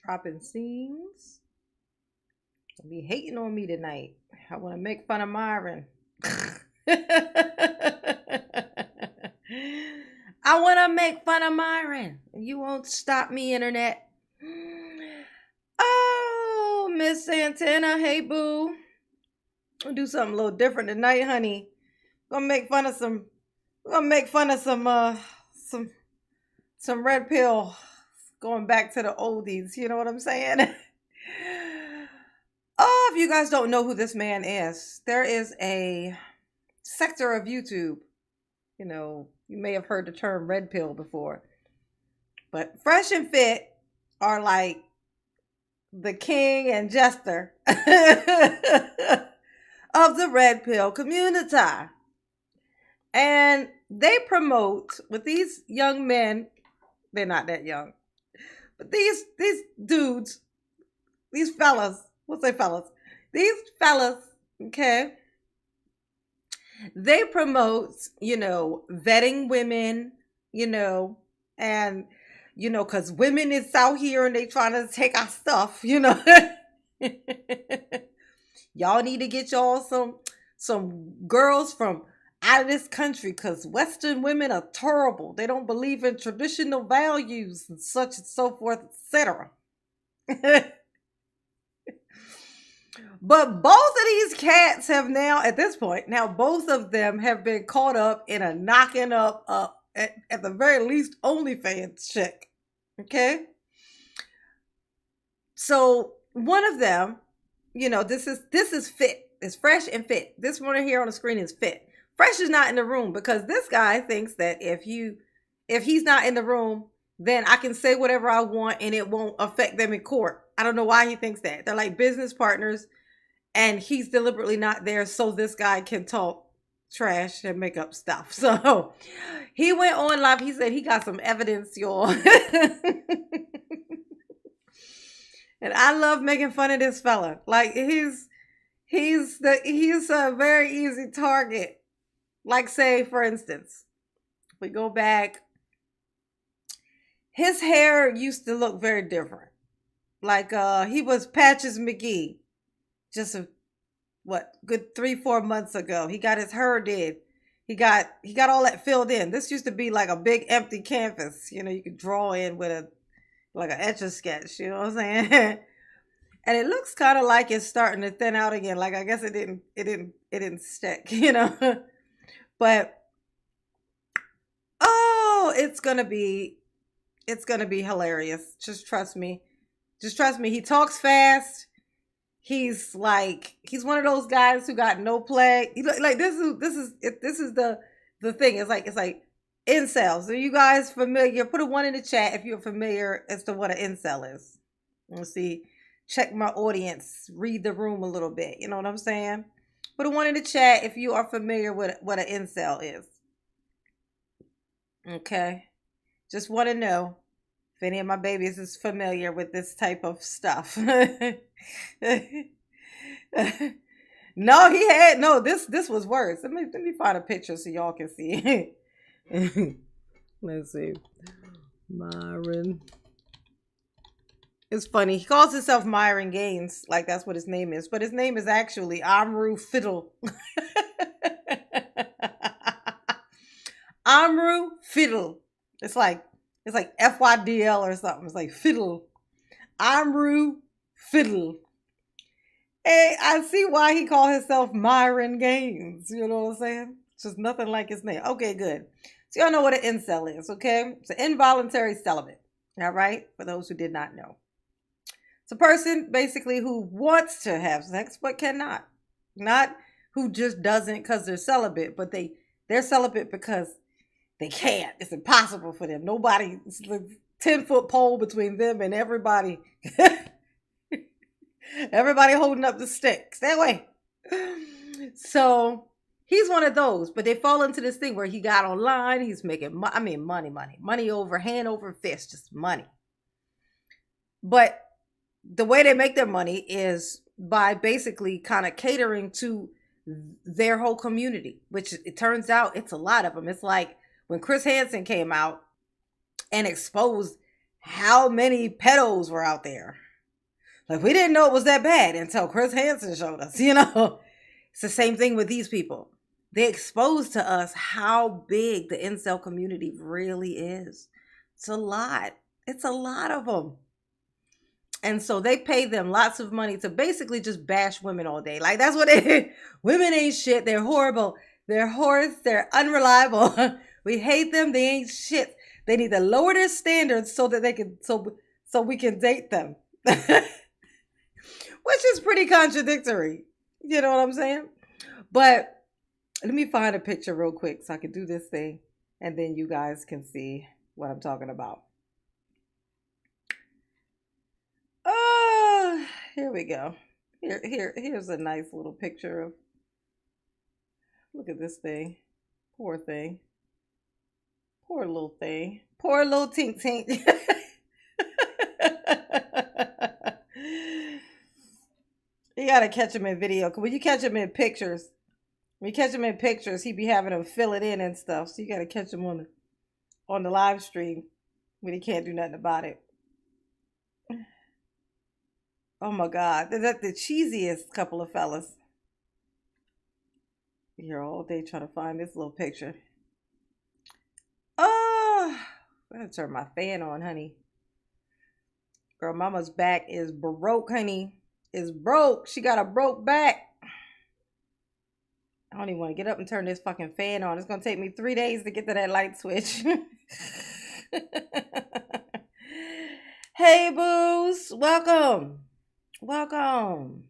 Dropping scenes. Don't be hating on me tonight. I want to make fun of Myron. I want to make fun of Myron. You won't stop me, internet. Oh, Miss Santana. Hey, boo. We'll do something a little different tonight, honey. We're gonna make fun of some. We're gonna make fun of some red pill. Going back to the oldies. You know what I'm saying? Oh, if you guys don't know who this man is, there is a sector of YouTube. You know, you may have heard the term red pill before, but Fresh and Fit are like the king and jester of the red pill community. And they promote with these young men, they're not that young, but these dudes, these fellas, we'll say fellas, these fellas, okay, they promote, vetting women, and, because women is out here and they trying to take our stuff, Y'all need to get y'all some girls from out of this country because Western women are terrible. They don't believe in traditional values and such and so forth, etc. But both of these cats have now, at this point, both of them have been caught up in a knocking up, at the very least, OnlyFans chick. Okay? So one of them, this is Fit. It's Fresh and Fit. This one here on the screen is Fit. Fresh is not in the room because this guy thinks that if he's not in the room, then I can say whatever I want and it won't affect them in court. I don't know why he thinks that. They're like business partners and he's deliberately not there so this guy can talk trash and make up stuff. So he went on live. He said he got some evidence, y'all. And I love making fun of this fella. Like he's a very easy target. Like say, for instance, if we go back, his hair used to look very different. Like he was Patches McGee just good 3-4 months ago. He got his hair did. He got all that filled in. This used to be like a big empty canvas, you could draw in with an Etch-a-Sketch, you know what I'm saying? And it looks kind of like it's starting to thin out again. Like I guess it didn't stick, But oh, it's gonna be hilarious. Just trust me. He talks fast. He's one of those guys who got no play. Like this is the thing. It's like incels. Are you guys familiar? Put a 1 in the chat if you're familiar as to what an incel is. Let's see. Check my audience. Read the room a little bit. You know what I'm saying? Put a 1 in the chat if you are familiar with what an incel is. Okay. Just want to know if any of my babies is familiar with this type of stuff. No, this was worse. Let me find a picture so y'all can see. Let's see. Myron. It's funny. He calls himself Myron Gaines, like that's what his name is, but his name is actually Amru Fiddle. Amru Fiddle. It's like FYDL or something. It's like Fiddle. Amru Fiddle. Hey, I see why he called himself Myron Gaines. You know what I'm saying? It's just nothing like his name. Okay, good. So y'all know what an incel is, okay? It's an involuntary celibate. All right? For those who did not know. It's a person basically who wants to have sex but cannot. Not who just doesn't because they're celibate, but they're celibate because they can't. It's impossible for them. Nobody, it's a 10-foot pole between them and everybody. Everybody holding up the stick. Stay away. So he's one of those, but they fall into this thing where he got online. He's making, money over hand over fist, just money. But the way they make their money is by basically kind of catering to their whole community, which it turns out it's a lot of them. It's like when Chris Hansen came out and exposed how many pedos were out there. Like, we didn't know it was that bad until Chris Hansen showed us, you know. It's the same thing with these people. They expose to us how big the incel community really is. It's a lot. It's a lot of them. And so they pay them lots of money to basically just bash women all day. Like, that's what women ain't shit. They're horrible. They're whores. They're unreliable. We hate them. They ain't shit. They need to lower their standards so that they can, so we can date them. Which is pretty contradictory. You know what I'm saying? But let me find a picture real quick so I can do this thing. And then you guys can see what I'm talking about. Oh, here we go. Here's a nice little picture of, look at this thing. Poor thing. Poor little thing. Poor little tink tink. You gotta catch him in video. Cause when you catch him in pictures, he be having them fill it in and stuff. So you gotta catch him on the live stream when he can't do nothing about it. Oh my God, they're the cheesiest couple of fellas. Here all day trying to find this little picture. Oh, I gotta turn my fan on, honey. Girl, mama's back is broke, honey. Is broke. She got a broke back. I don't even want to get up and turn this fucking fan on. It's gonna take me 3 days to get to that light switch. Hey, boos, welcome. Welcome.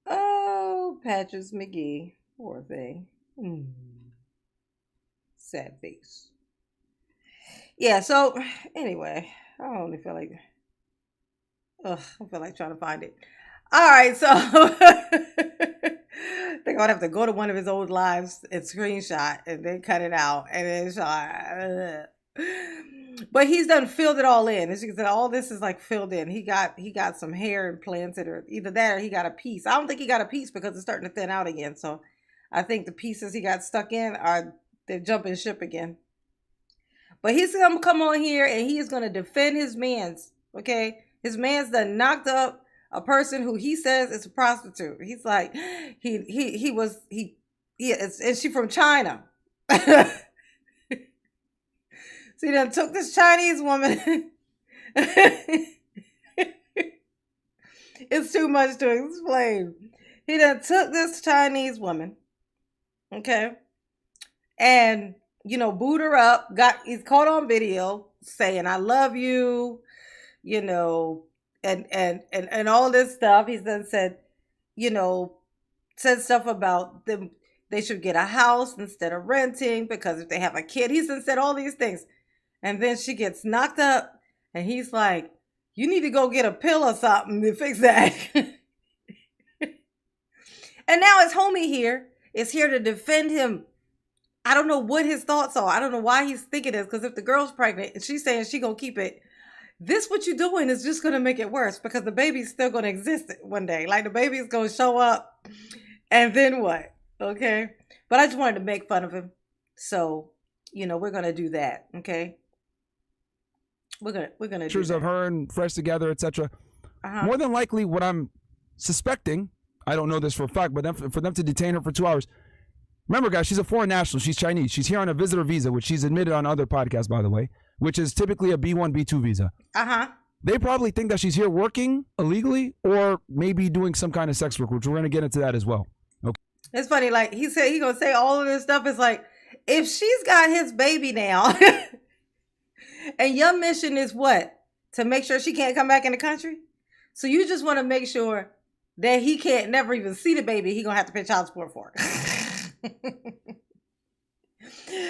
Oh, Patches McGee. Poor thing. Sad face. Yeah, so anyway, I only feel like, I feel like trying to find it. All right, so I think I'd have to go to one of his old lives and screenshot and then cut it out and then shot. But he's done filled it all in. As you can see, all this is like filled in. He got some hair implanted, or either that or he got a piece. I don't think he got a piece because it's starting to thin out again. So I think the pieces he got stuck in they're jumping ship again. But he's gonna come on here and he is gonna defend his man's. Okay, his man's done knocked up a person who he says is a prostitute. He's like, and she from China. So he done took this Chinese woman. It's too much to explain. He done took this Chinese woman. Okay. And, booed her up. He's caught on video saying, I love you, and all this stuff. He's then said, said stuff about them. They should get a house instead of renting because if they have a kid, he's then said all these things. And then she gets knocked up and he's like, you need to go get a pill or something to fix that. And now his homie here is here to defend him. I don't know what his thoughts are. I don't know why he's thinking this, because if the girl's pregnant and she's saying she gonna keep it, what you're doing is just gonna make it worse because the baby's still gonna exist one day. Like the baby's gonna show up and then what? Okay. But I just wanted to make fun of him. So, we're gonna do that. Okay. We're gonna do pictures of her and Fresh together, etc. Uh-huh. More than likely, what I'm suspecting, I don't know this for a fact, but for them to detain her for 2 hours. Remember, guys, she's a foreign national. She's Chinese. She's here on a visitor visa, which she's admitted on other podcasts, by the way, which is typically a B1, B2 visa. Uh-huh. They probably think that she's here working illegally or maybe doing some kind of sex work, which we're going to get into that as well. Okay. It's funny, like he said he's gonna say all of this stuff. It's like, if she's got his baby now, and your mission is what? To make sure she can't come back in the country? So you just want to make sure that he can't never even see the baby. He gonna have to pay child support for it.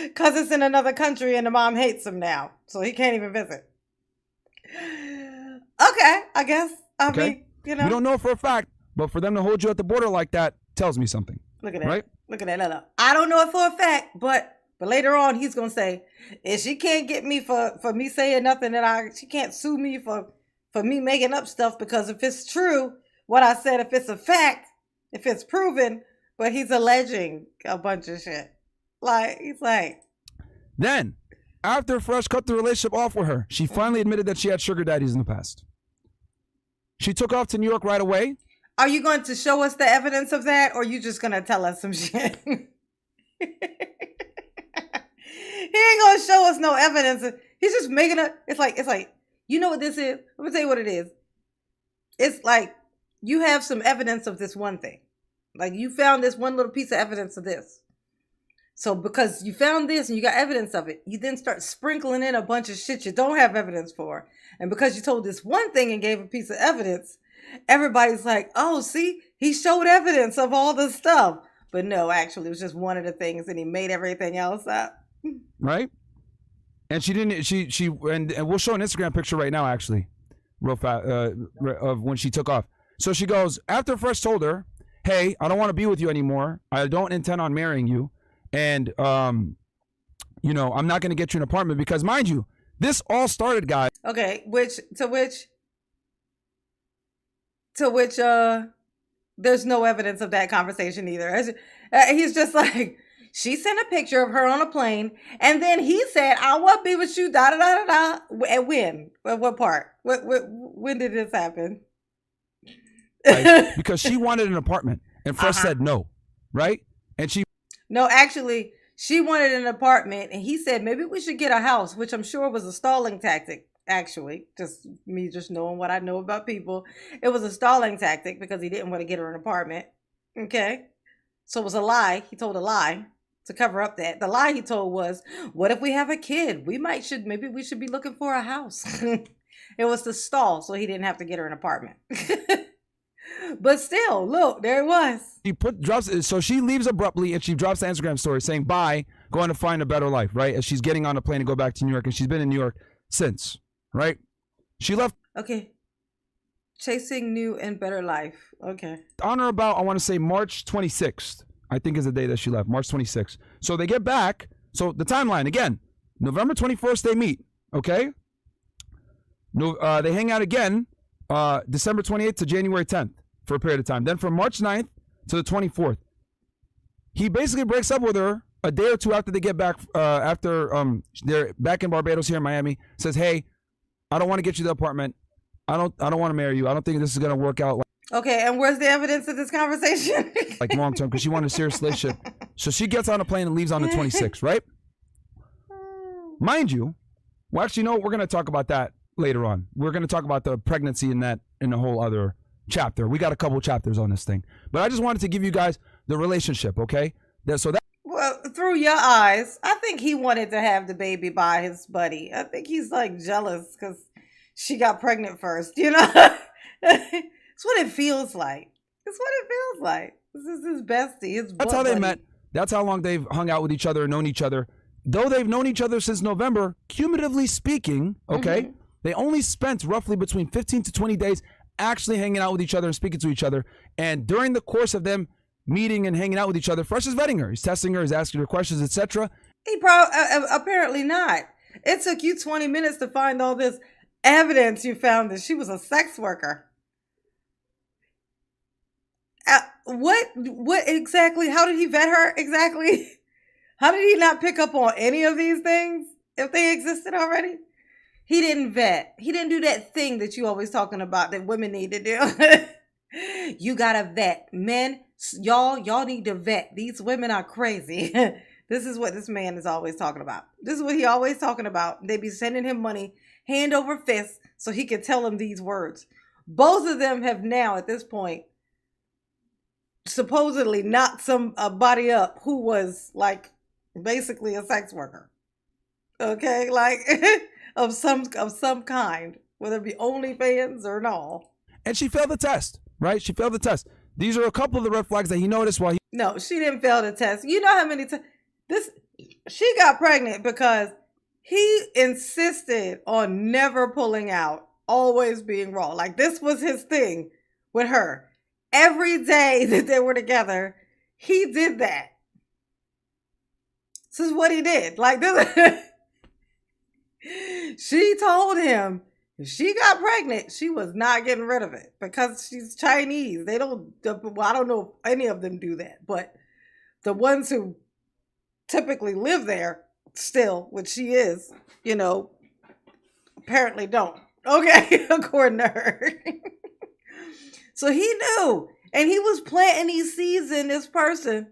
Because it's in another country and the mom hates him now. So he can't even visit. Okay, I guess. I mean, We don't know for a fact, but for them to hold you at the border like that tells me something. Look at that. Right? Look at that. Look. I don't know it for a fact, but later on he's gonna say, if she can't get me for me saying nothing she can't sue me for me making up stuff, because if it's true, what I said, if it's a fact, if it's proven, but he's alleging a bunch of shit. Like, he's like. Then After Fresh cut the relationship off with her, she finally admitted that she had sugar daddies in the past. She took off to New York right away. Are you going to show us the evidence of that, or are you just going to tell us some shit? He ain't going to show us no evidence. He's just making it. It's like, you know what this is? Let me tell you what it is. It's like you have some evidence of this one thing. Like you found this one little piece of evidence of this. So because you found this and you got evidence of it, you then start sprinkling in a bunch of shit you don't have evidence for. And because you told this one thing and gave a piece of evidence, everybody's like, oh, see, he showed evidence of all the stuff. But no, actually, it was just one of the things and he made everything else up. Right? And she didn't, and we'll show an Instagram picture right now, actually, real fast, of when she took off. So she goes, after Fresh told her, hey, I don't want to be with you anymore. I don't intend on marrying you. And, I'm not going to get you an apartment because, mind you, this all started, guys. Okay, to which, there's no evidence of that conversation either. He's just like, she sent a picture of her on a plane, and then he said, I want to be with you, da da da da da. And when? What part? When did this happen? Right? Because she wanted an apartment, and Fresh said no, right? And No, actually, she wanted an apartment, and he said, maybe we should get a house, which I'm sure was a stalling tactic, actually. Just me just knowing what I know about people. It was a stalling tactic because he didn't want to get her an apartment. Okay? So it was a lie. He told a lie to cover up that. The lie he told was, what if we have a kid? Maybe we should be looking for a house. It was to stall so he didn't have to get her an apartment. But still, look, there it was. So she leaves abruptly and she drops the Instagram story saying, bye, going to find a better life, right? As she's getting on a plane to go back to New York, and she's been in New York since, right? She left. Okay. Chasing new and better life. Okay. On or about, I want to say March 26th, I think is the day that she left, March 26th. So they get back. So the timeline, again, November 21st, they meet, okay? No, they hang out again, December 28th to January 10th for a period of time. Then from March 9th to the 24th, he basically breaks up with her a day or two after they get back, after they're back in Barbados here in Miami, says, hey, I don't want to get you the apartment. I don't want to marry you. I don't think this is going to work out. Okay, and where's the evidence of this conversation? Like long term, because she wanted a serious relationship. So she gets on a plane and leaves on the 26th, right? Mind you, well, actually, no, we're going to talk about that later on. We're going to talk about the pregnancy in a whole other chapter. We got a couple chapters on this thing. But I just wanted to give you guys the relationship, okay? Well, through your eyes, I think he wanted to have the baby by his buddy. I think he's like jealous because she got pregnant first, you know? It's what it feels like. It's what it feels like. This is his bestie, his That's how they met. That's how long they've hung out with each other and known each other. Though they've known each other since November, cumulatively speaking, okay, they only spent roughly between 15 to 20 days actually hanging out with each other and speaking to each other. And during the course of them meeting and hanging out with each other, Fresh is vetting her. He's testing her, he's asking her questions, etc. He apparently not. It took you 20 minutes to find all this evidence you found that she was a sex worker. What exactly? How did he vet her exactly? How did he not pick up on any of these things if they existed already? He didn't vet. He didn't do that thing that you always talking about that women need to do. You gotta vet. Men, y'all need to vet. These women are crazy. This is what this man is always talking about. This is what he always talking about. They be sending him money hand over fist so he can tell them these words. Both of them have now at this point supposedly knocked somebody up who was like basically a sex worker. Okay, like of some kind, whether it be OnlyFans or not. And she failed the test, right? She failed the test. These are a couple of the red flags that he noticed while he... No, she didn't fail the test. You know how many times she got pregnant because he insisted on never pulling out, always being raw. Like this was his thing with her. Every day that they were together, he did that. This is what he did. Like this. She told him if she got pregnant, she was not getting rid of it because she's Chinese. They don't, well, I don't know if any of them do that, but the ones who typically live there still, which she is, apparently don't. Okay, according to her. So he knew. And he was planting these seeds in this person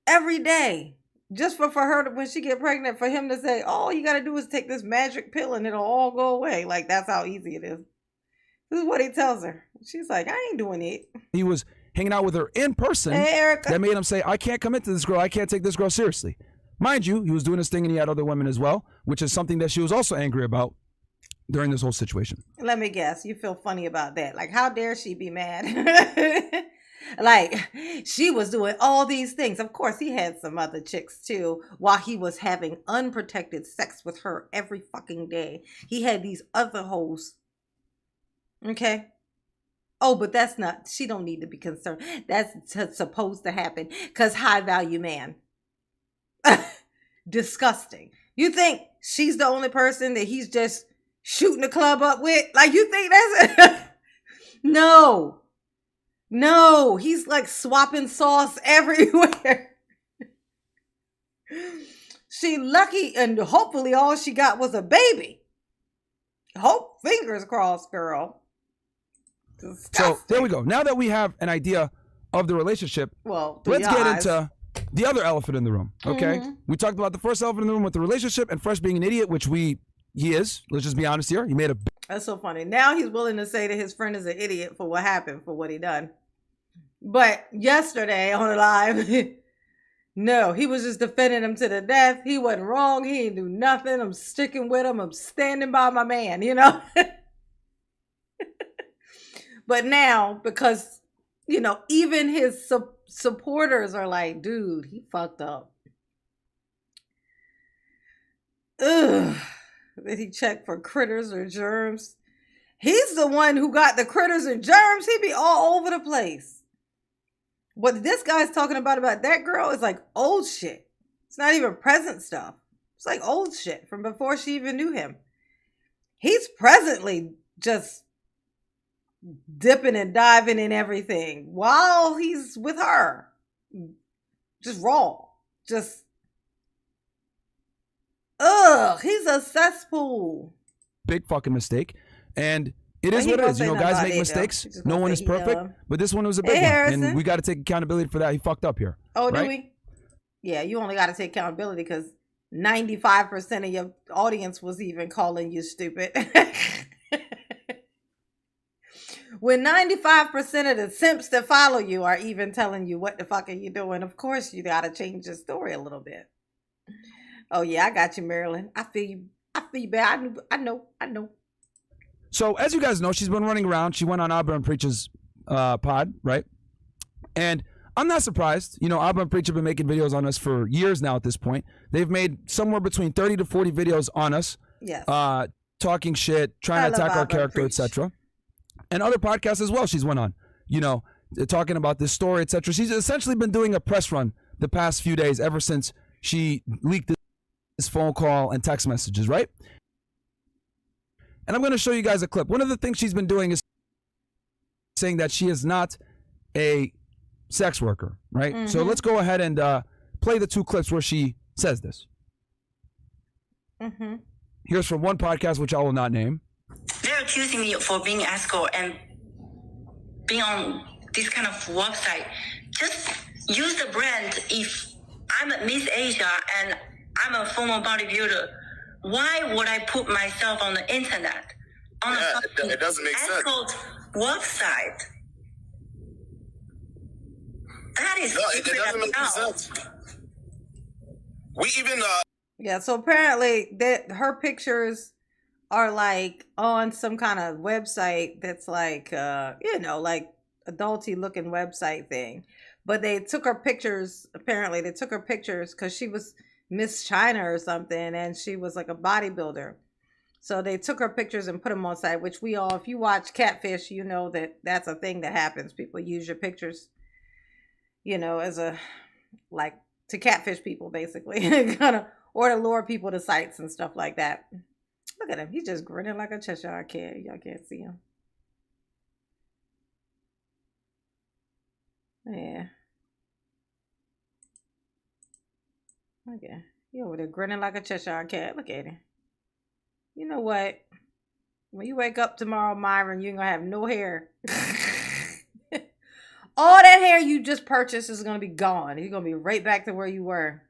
every day. Just for her to, when she get pregnant, for him to say, all you got to do is take this magic pill and it'll all go away. Like, that's how easy it is. This is what he tells her. She's like, I ain't doing it. He was hanging out with her in person. Hey, Erica. That made him say, I can't commit to this girl. I can't take this girl seriously. Mind you, he was doing his thing and he had other women as well, which is something that she was also angry about during this whole situation. Let me guess. You feel funny about that. Like, how dare she be mad? Like, she was doing all these things. Of course, he had some other chicks too, while he was having unprotected sex with her every fucking day. He had these other hoes. Okay? Oh, but that's not, she don't need to be concerned. That's supposed to happen. Because high value man. Disgusting. You think she's the only person that he's just shooting the club up with? Like, you think that's No. No, he's like swapping sauce everywhere. She lucky, and hopefully all she got was a baby. Hope, fingers crossed, girl. Disgusting. So there we go. Now that we have an idea of the relationship, let's get into the other elephant in the room. Okay, we talked about the first elephant in the room with the relationship and Fresh being an idiot, which he is. Let's just be honest here. He made a. That's so funny. Now he's willing to say that his friend is an idiot for what happened, for what he done. But yesterday on the live, no, he was just defending him to the death. He wasn't wrong. He didn't do nothing. I'm sticking with him. I'm standing by my man, But now, because, even his supporters are like, dude, he fucked up. Ugh. Did he check for critters or germs? He's the one who got the critters and germs. He be all over the place. What this guy's talking about that girl is like old shit. It's not even present stuff. It's like old shit from before she even knew him. He's presently just dipping and diving in everything while he's with her. Just raw. Just, he's a cesspool. Big fucking mistake. And it is what it is. Guys make mistakes. No one is perfect. But this one was a big one. And we got to take accountability for that. He fucked up here. Oh, right? Do we? Yeah, you only got to take accountability because 95% of your audience was even calling you stupid. When 95% of the simps that follow you are even telling you what the fuck are you doing, of course you got to change your story a little bit. Oh, yeah, I got you, Marilyn. I feel you. I feel you, babe. I know. So, as you guys know, she's been running around. She went on Abba and Preach's pod, right? And I'm not surprised. Abba and Preach have been making videos on us for years now at this point. They've made somewhere between 30 to 40 videos on us. Yes. Talking shit, trying to attack our character, etc. And other podcasts as well she's went on, talking about this story, etc. She's essentially been doing a press run the past few days ever since she leaked this phone call and text messages, right? And I'm going to show you guys a clip. One of the things she's been doing is saying that she is not a sex worker, right? Mm-hmm. So let's go ahead and play the two clips where she says this. Mm-hmm. Here's from one podcast, which I will not name. They're accusing me for being escort and being on this kind of website. Just use the brand. If I'm a Miss Asia and I'm a former bodybuilder, why would I put myself on the internet? It doesn't make sense. Escort website. That is it doesn't make sense. We even yeah. So apparently that her pictures are like on some kind of website that's like like adulty looking website thing. But they took her pictures. Apparently they took her pictures because she was Miss China or something, and she was like a bodybuilder. So they took her pictures and put them on site, which we all, if you watch Catfish, you know that that's a thing that happens. People use your pictures, as a, like, to catfish people, basically, kind of, or to lure people to sites and stuff like that. Look at him. He's just grinning like a Cheshire cat. Y'all can't see him. Yeah. Okay. He over there grinning like a Cheshire cat. Look at him. You know what? When you wake up tomorrow, Myron, you ain't gonna have no hair. All that hair you just purchased is gonna be gone. You're gonna be right back to where you were.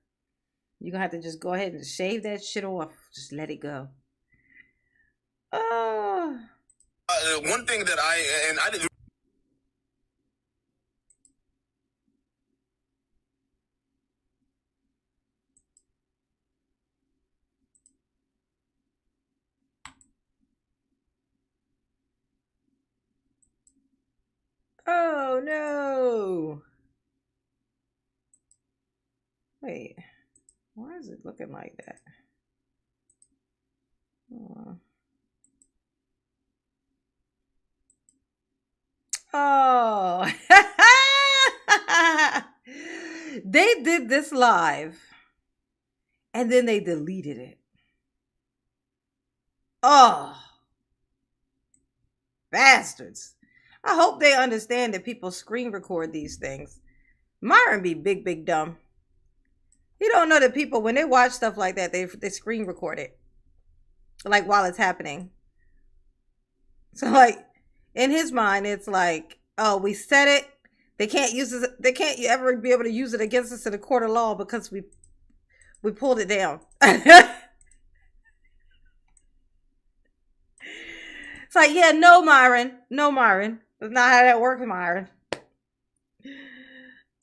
You're gonna have to just go ahead and shave that shit off. Just let it go. Oh. One thing that I didn't. Oh no. Wait. Why is it looking like that? Oh. They did this live and then they deleted it. Oh. Bastards. I hope they understand that people screen record these things. Myron be big dumb. He don't know that people, when they watch stuff like that, they screen record it. Like while it's happening. So like in his mind, it's like, oh, we said it. They can't use it. They can't ever be able to use it against us in a court of law because we pulled it down. It's like, yeah, no, Myron. No, Myron. That's not how that works, Myron.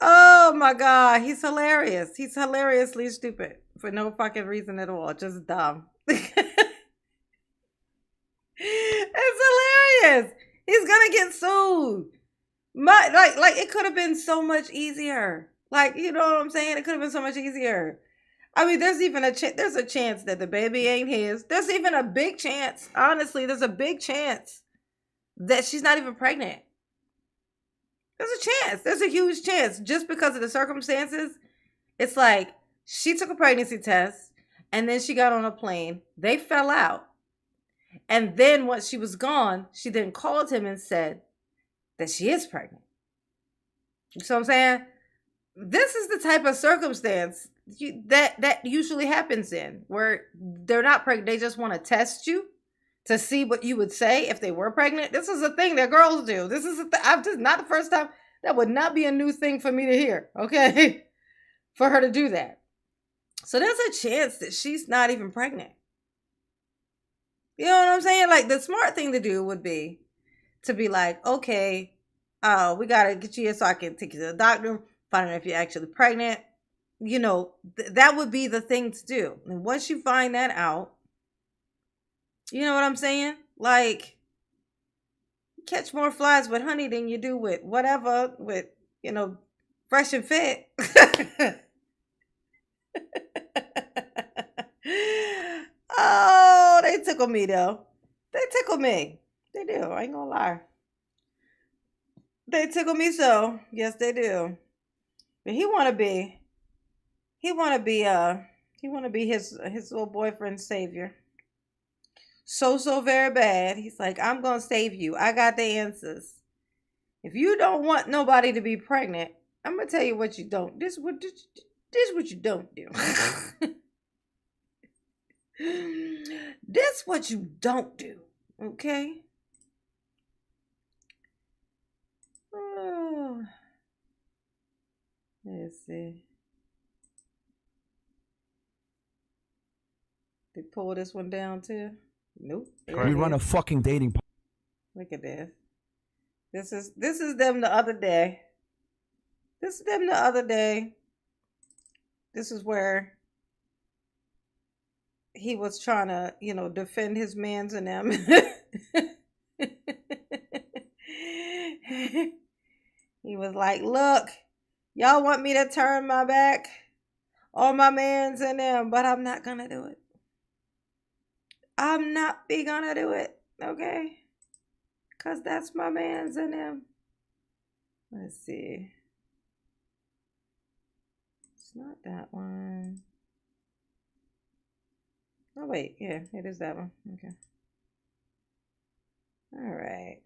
Oh my God. He's hilarious. He's hilariously stupid for no fucking reason at all. Just dumb. It's hilarious. He's gonna get sued. Like it could have been so much easier. Like, you know what I'm saying? It could have been so much easier. I mean, there's even there's a chance that the baby ain't his. There's even a big chance. Honestly, there's a big chance that she's not even pregnant. There's a chance. There's a huge chance. Just because of the circumstances, it's like she took a pregnancy test and then she got on a plane. They fell out. And then once she was gone, she then called him and said that she is pregnant. You see what I'm saying? This is the type of circumstance that usually happens in, where they're not pregnant. They just want to test you to see what you would say if they were pregnant. This is a thing that girls do. This is not the first time. That would not be a new thing for me to hear, okay? For her to do that. So there's a chance that she's not even pregnant. You know what I'm saying? Like, the smart thing to do would be to be like, okay, we got to get you here so I can take you to the doctor, find out if you're actually pregnant. You know, that would be the thing to do. And once you find that out, you know what I'm saying? Like, you catch more flies with honey than you do with whatever, with, you know, Fresh and Fit. Oh, they tickle me though. They tickle me. They do. I ain't gonna lie. They tickle me so. Yes, they do. But he wanna be his little boyfriend's savior. So very bad. He's like, I'm gonna save you. I got the answers. If you don't want nobody to be pregnant, I'm gonna tell you what you don't. This is what you don't do. This what you don't do. Okay? Oh. Let's see. They pull this one down too? Nope. We run a fucking dating. Look at this. This is them the other day. This is them the other day. This is where he was trying to, you know, defend his mans and them. He was like, look, y'all want me to turn my back on my mans and them, but I'm not gonna do it. I'm not gonna do it, okay? Because that's my mans and them. Let's see. It's not that one. Oh, wait. Yeah, it is that one. Okay. All right.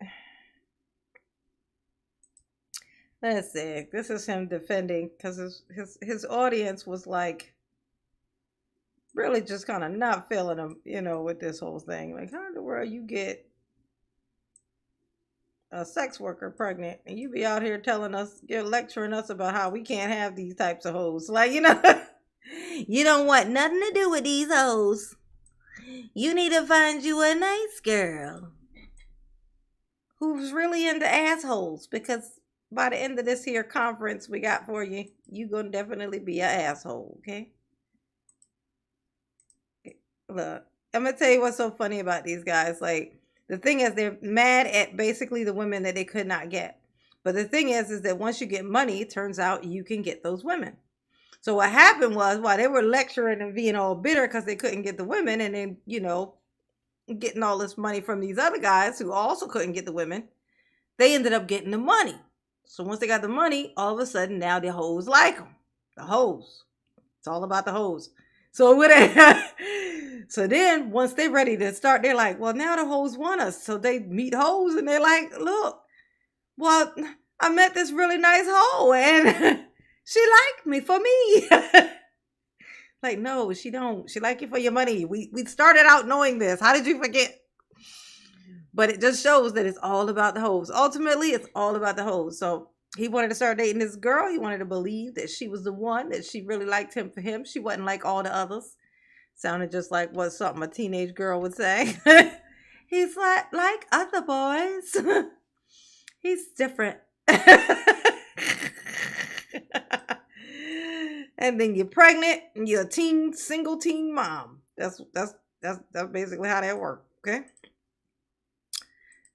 Let's see. This is him defending because his audience was like, really just kind of not feeling them, with this whole thing. Like, how in the world you get a sex worker pregnant and you be out here telling us, lecturing us about how we can't have these types of hoes? Like, you don't want nothing to do with these hoes. You need to find you a nice girl who's really into assholes, because by the end of this here conference we got for you, you gonna definitely be an asshole, okay? Look, I'm gonna tell you what's so funny about these guys. Like, the thing is, they're mad at basically the women that they could not get. But the thing is that once you get money, it turns out you can get those women. So what happened was, while they were lecturing and being all bitter because they couldn't get the women, and then, getting all this money from these other guys who also couldn't get the women, they ended up getting the money. So once they got the money, all of a sudden now the hoes like them. The hoes. It's all about the hoes. So so then once they're ready to start, they're like, well, now the hoes want us. So they meet hoes and they're like, look, well, I met this really nice hoe and she liked me for me. Like, no, she don't. She like you for your money. We started out knowing this. How did you forget? But it just shows that it's all about the hoes. Ultimately, it's all about the hoes. So he wanted to start dating this girl. He wanted to believe that she was the one, that she really liked him for him. She wasn't like all the others. Sounded just like what something a teenage girl would say. He's like other boys. He's different. And then you're pregnant and you're a single teen mom. That's basically how that works. Okay.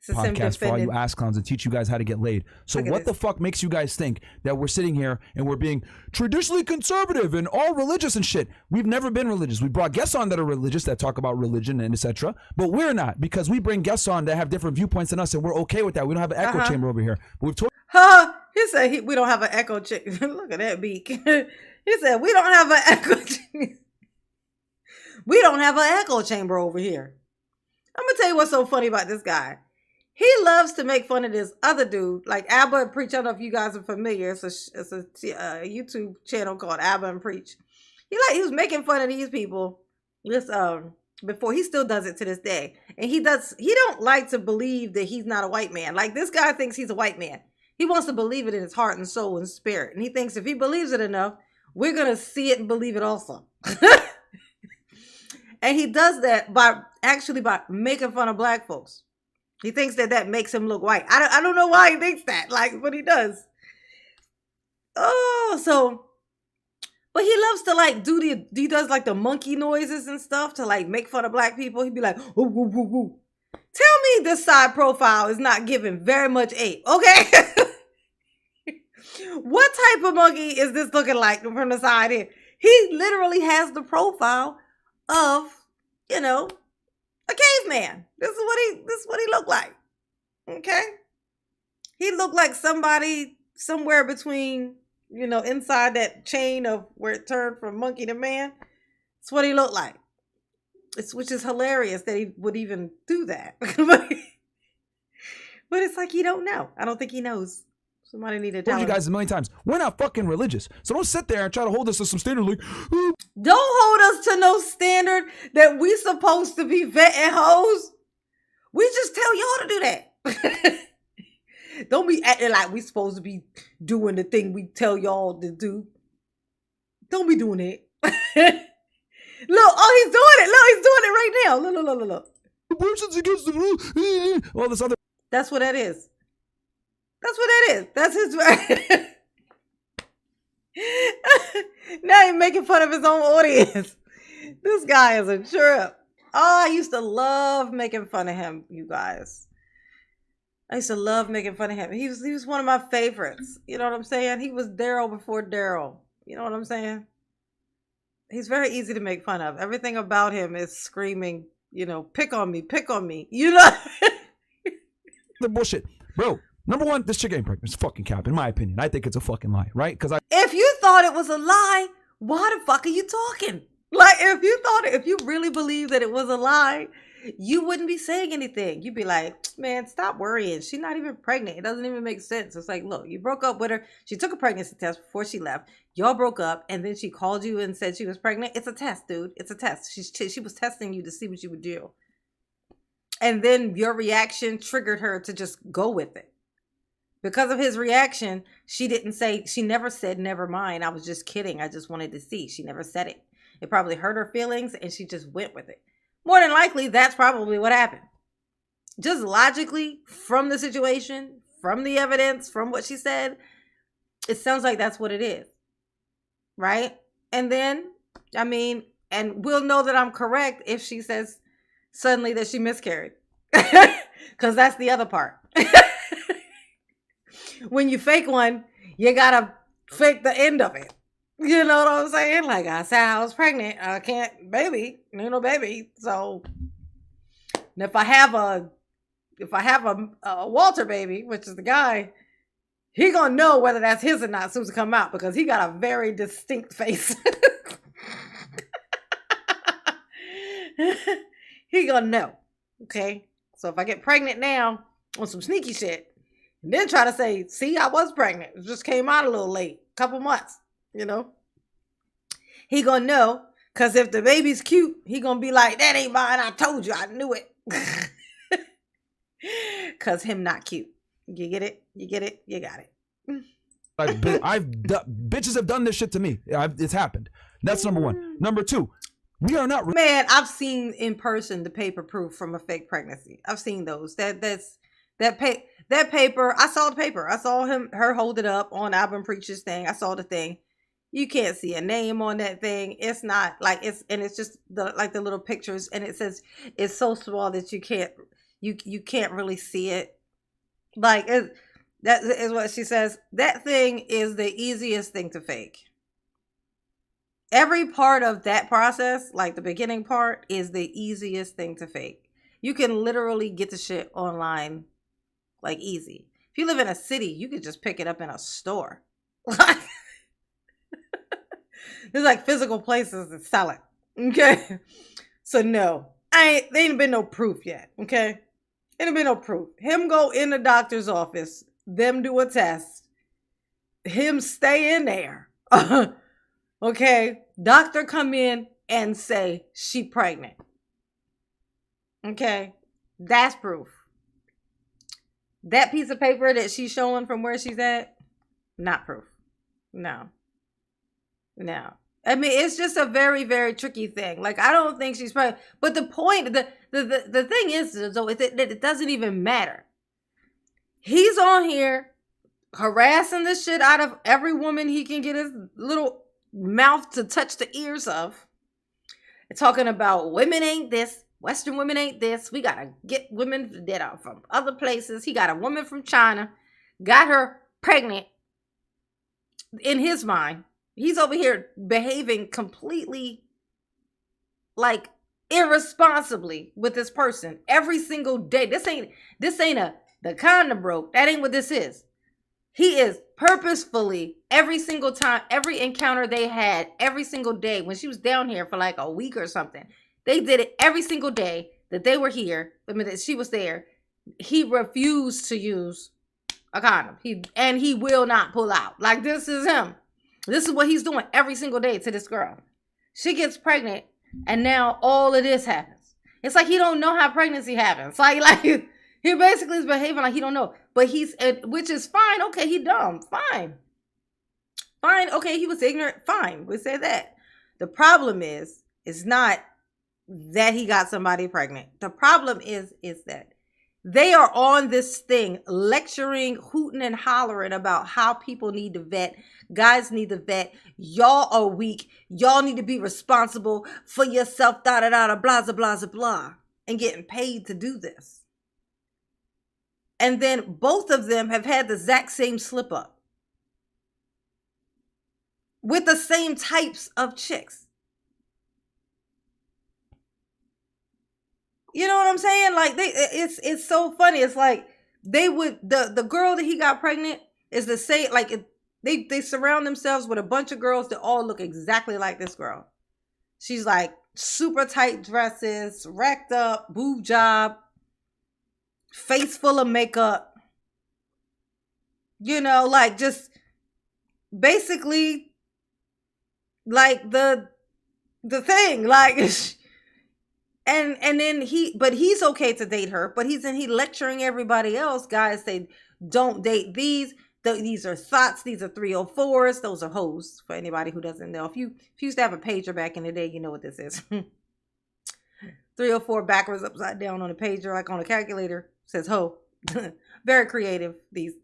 Podcast for all you ass clowns and teach you guys how to get laid. So what the fuck makes you guys think that we're sitting here and we're being traditionally conservative and all religious and shit? We've never been religious. We brought guests on that are religious, that talk about religion and etc. But we're not, because we bring guests on that have different viewpoints than us, and we're okay with that. We don't have an echo chamber over here. But we've told he said we don't have an echo chamber. Look at that beak. He said we don't have an echo chamber. We don't have an echo chamber over here. I'm gonna tell you what's so funny about this guy. He loves to make fun of this other dude, like Abba and Preach. I don't know if you guys are familiar. It's a YouTube channel called Abba and Preach. He was making fun of these people before. He still does it to this day. And he don't like to believe that he's not a white man. Like, this guy thinks he's a white man. He wants to believe it in his heart and soul and spirit. And he thinks if he believes it enough, we're going to see it and believe it also. And he does that by making fun of black folks. He thinks that makes him look white. I don't know why he thinks that, but he does. But he loves to he does the monkey noises and stuff to make fun of black people. He'd be like, woo, woo, woo, woo. Tell me this side profile is not giving very much ape, okay? What type of monkey is this looking like from the side here? He literally has the profile of, a caveman. This is what he looked like. Okay? He looked like somebody somewhere between, inside that chain of where it turned from monkey to man. That's what he looked like. Which is hilarious that he would even do that. But it's like, he don't know. I don't think he knows. Somebody need to tell you guys a million times. We're not fucking religious. So don't sit there and try to hold us to some standard Don't hold us to no standard that we supposed to be vetting hoes. We just tell y'all to do that. Don't be acting like we supposed to be doing the thing we tell y'all to do. Don't be doing it. Look, he's doing it. Look, he's doing it right now. Look. The person's against the rule. All this other. That's what that is. That's what that is. That's his. Now he's making fun of his own audience. This guy is a trip. Oh, I used to love making fun of him, you guys. I used to love making fun of him. He was one of my favorites. You know what I'm saying? He was Daryl before Daryl. You know what I'm saying? He's very easy to make fun of. Everything about him is screaming, pick on me, pick on me. The bullshit. Bro, number one, this chick ain't pregnant. It's fucking cap, in my opinion. I think it's a fucking lie, right? Because if you thought it was a lie, why the fuck are you talking? If you really believe that it was a lie, you wouldn't be saying anything. You'd be like, man, stop worrying. She's not even pregnant. It doesn't even make sense. It's like, look, you broke up with her. She took a pregnancy test before she left. Y'all broke up, and then she called you and said she was pregnant. It's a test, dude. It's a test. She was testing you to see what you would do. And then your reaction triggered her to just go with it. Because of his reaction, she never said, never mind. I was just kidding. I just wanted to see. She never said it. It probably hurt her feelings, and she just went with it. More than likely, that's probably what happened. Just logically, from the situation, from the evidence, from what she said, it sounds like that's what it is. Right? And then, and we'll know that I'm correct if she says suddenly that she miscarried. Because that's the other part. When you fake one, you gotta fake the end of it. You know what I'm saying? Like I said, I was pregnant. I can't, ain't no baby. So if I have a Walter baby, which is the guy, he gonna know whether that's his or not as soon as it come out, because he got a very distinct face. He gonna know. Okay. So if I get pregnant now on some sneaky shit, and then try to say, see, I was pregnant. It just came out a little late. Couple months, you know. He gonna know, because if the baby's cute, he gonna be like, that ain't mine. I told you. I knew it. Because him not cute. You get it? You get it? You got it. Bitches have done this shit to me. It's happened. That's number one. Number two, we are not. Man, I've seen in person the paper proof from a fake pregnancy. I've seen those. That paper. I saw the paper. I saw her hold it up on Alvin Preacher's thing. I saw the thing. You can't see a name on that thing. It's not like it's just the little pictures, and it says it's so small that you can't really see it. Like that is what she says. That thing is the easiest thing to fake. Every part of that process, like the beginning part, is the easiest thing to fake. You can literally get the shit online, like easy. If you live in a city, you could just pick it up in a store. There's like physical places that sell it. Okay. So no, there ain't been no proof yet. Okay. Ain't been no proof. Him go in the doctor's office, them do a test, him stay in there. Okay. Doctor come in and say she pregnant. Okay. That's proof. That piece of paper that she's showing from where she's at, not proof. No. I mean, it's just a very, very tricky thing. Like, I don't think she's pregnant. But the point, the thing is, though, it doesn't even matter. He's on here harassing the shit out of every woman he can get his little mouth to touch the ears of. Talking about women ain't this. Western women ain't this. We got to get women that are from other places. He got a woman from China, got her pregnant. In his mind, he's over here behaving completely like irresponsibly with this person every single day. This ain't the condom broke. That ain't what this is. He is purposefully every single time, every encounter they had, every single day when she was down here for like a week or something. They did it every single day that they were here. I mean, that she was there. He refused to use a condom. He will not pull out. Like, this is him. This is what he's doing every single day to this girl. She gets pregnant, and now all of this happens. It's like he don't know how pregnancy happens. Like he basically is behaving like he don't know. But which is fine. Okay, he dumb. Fine. Okay, he was ignorant. Fine. We say that. The problem is not that he got somebody pregnant. The problem is that they are on this thing lecturing, hooting and hollering about how people need to vet. Guys need to vet. Y'all are weak. Y'all need to be responsible for yourself, blah, blah, blah, and getting paid to do this. And then both of them have had the exact same slip up with the same types of chicks. You know what I'm saying? Like, it's so funny. It's like the girl that he got pregnant is the same. Like, they surround themselves with a bunch of girls that all look exactly like this girl. She's like super tight dresses, racked up, boob job, face full of makeup. You know, like just basically like the thing, like and then he's okay to date her, but he lecturing everybody else. Guys say don't date these. These are thoughts. These are 304s. Those are hoes. For anybody who doesn't know, if you used to have a pager back in the day, you know what this is. 304 backwards, upside down on a pager, like on a calculator, says ho. Very creative. These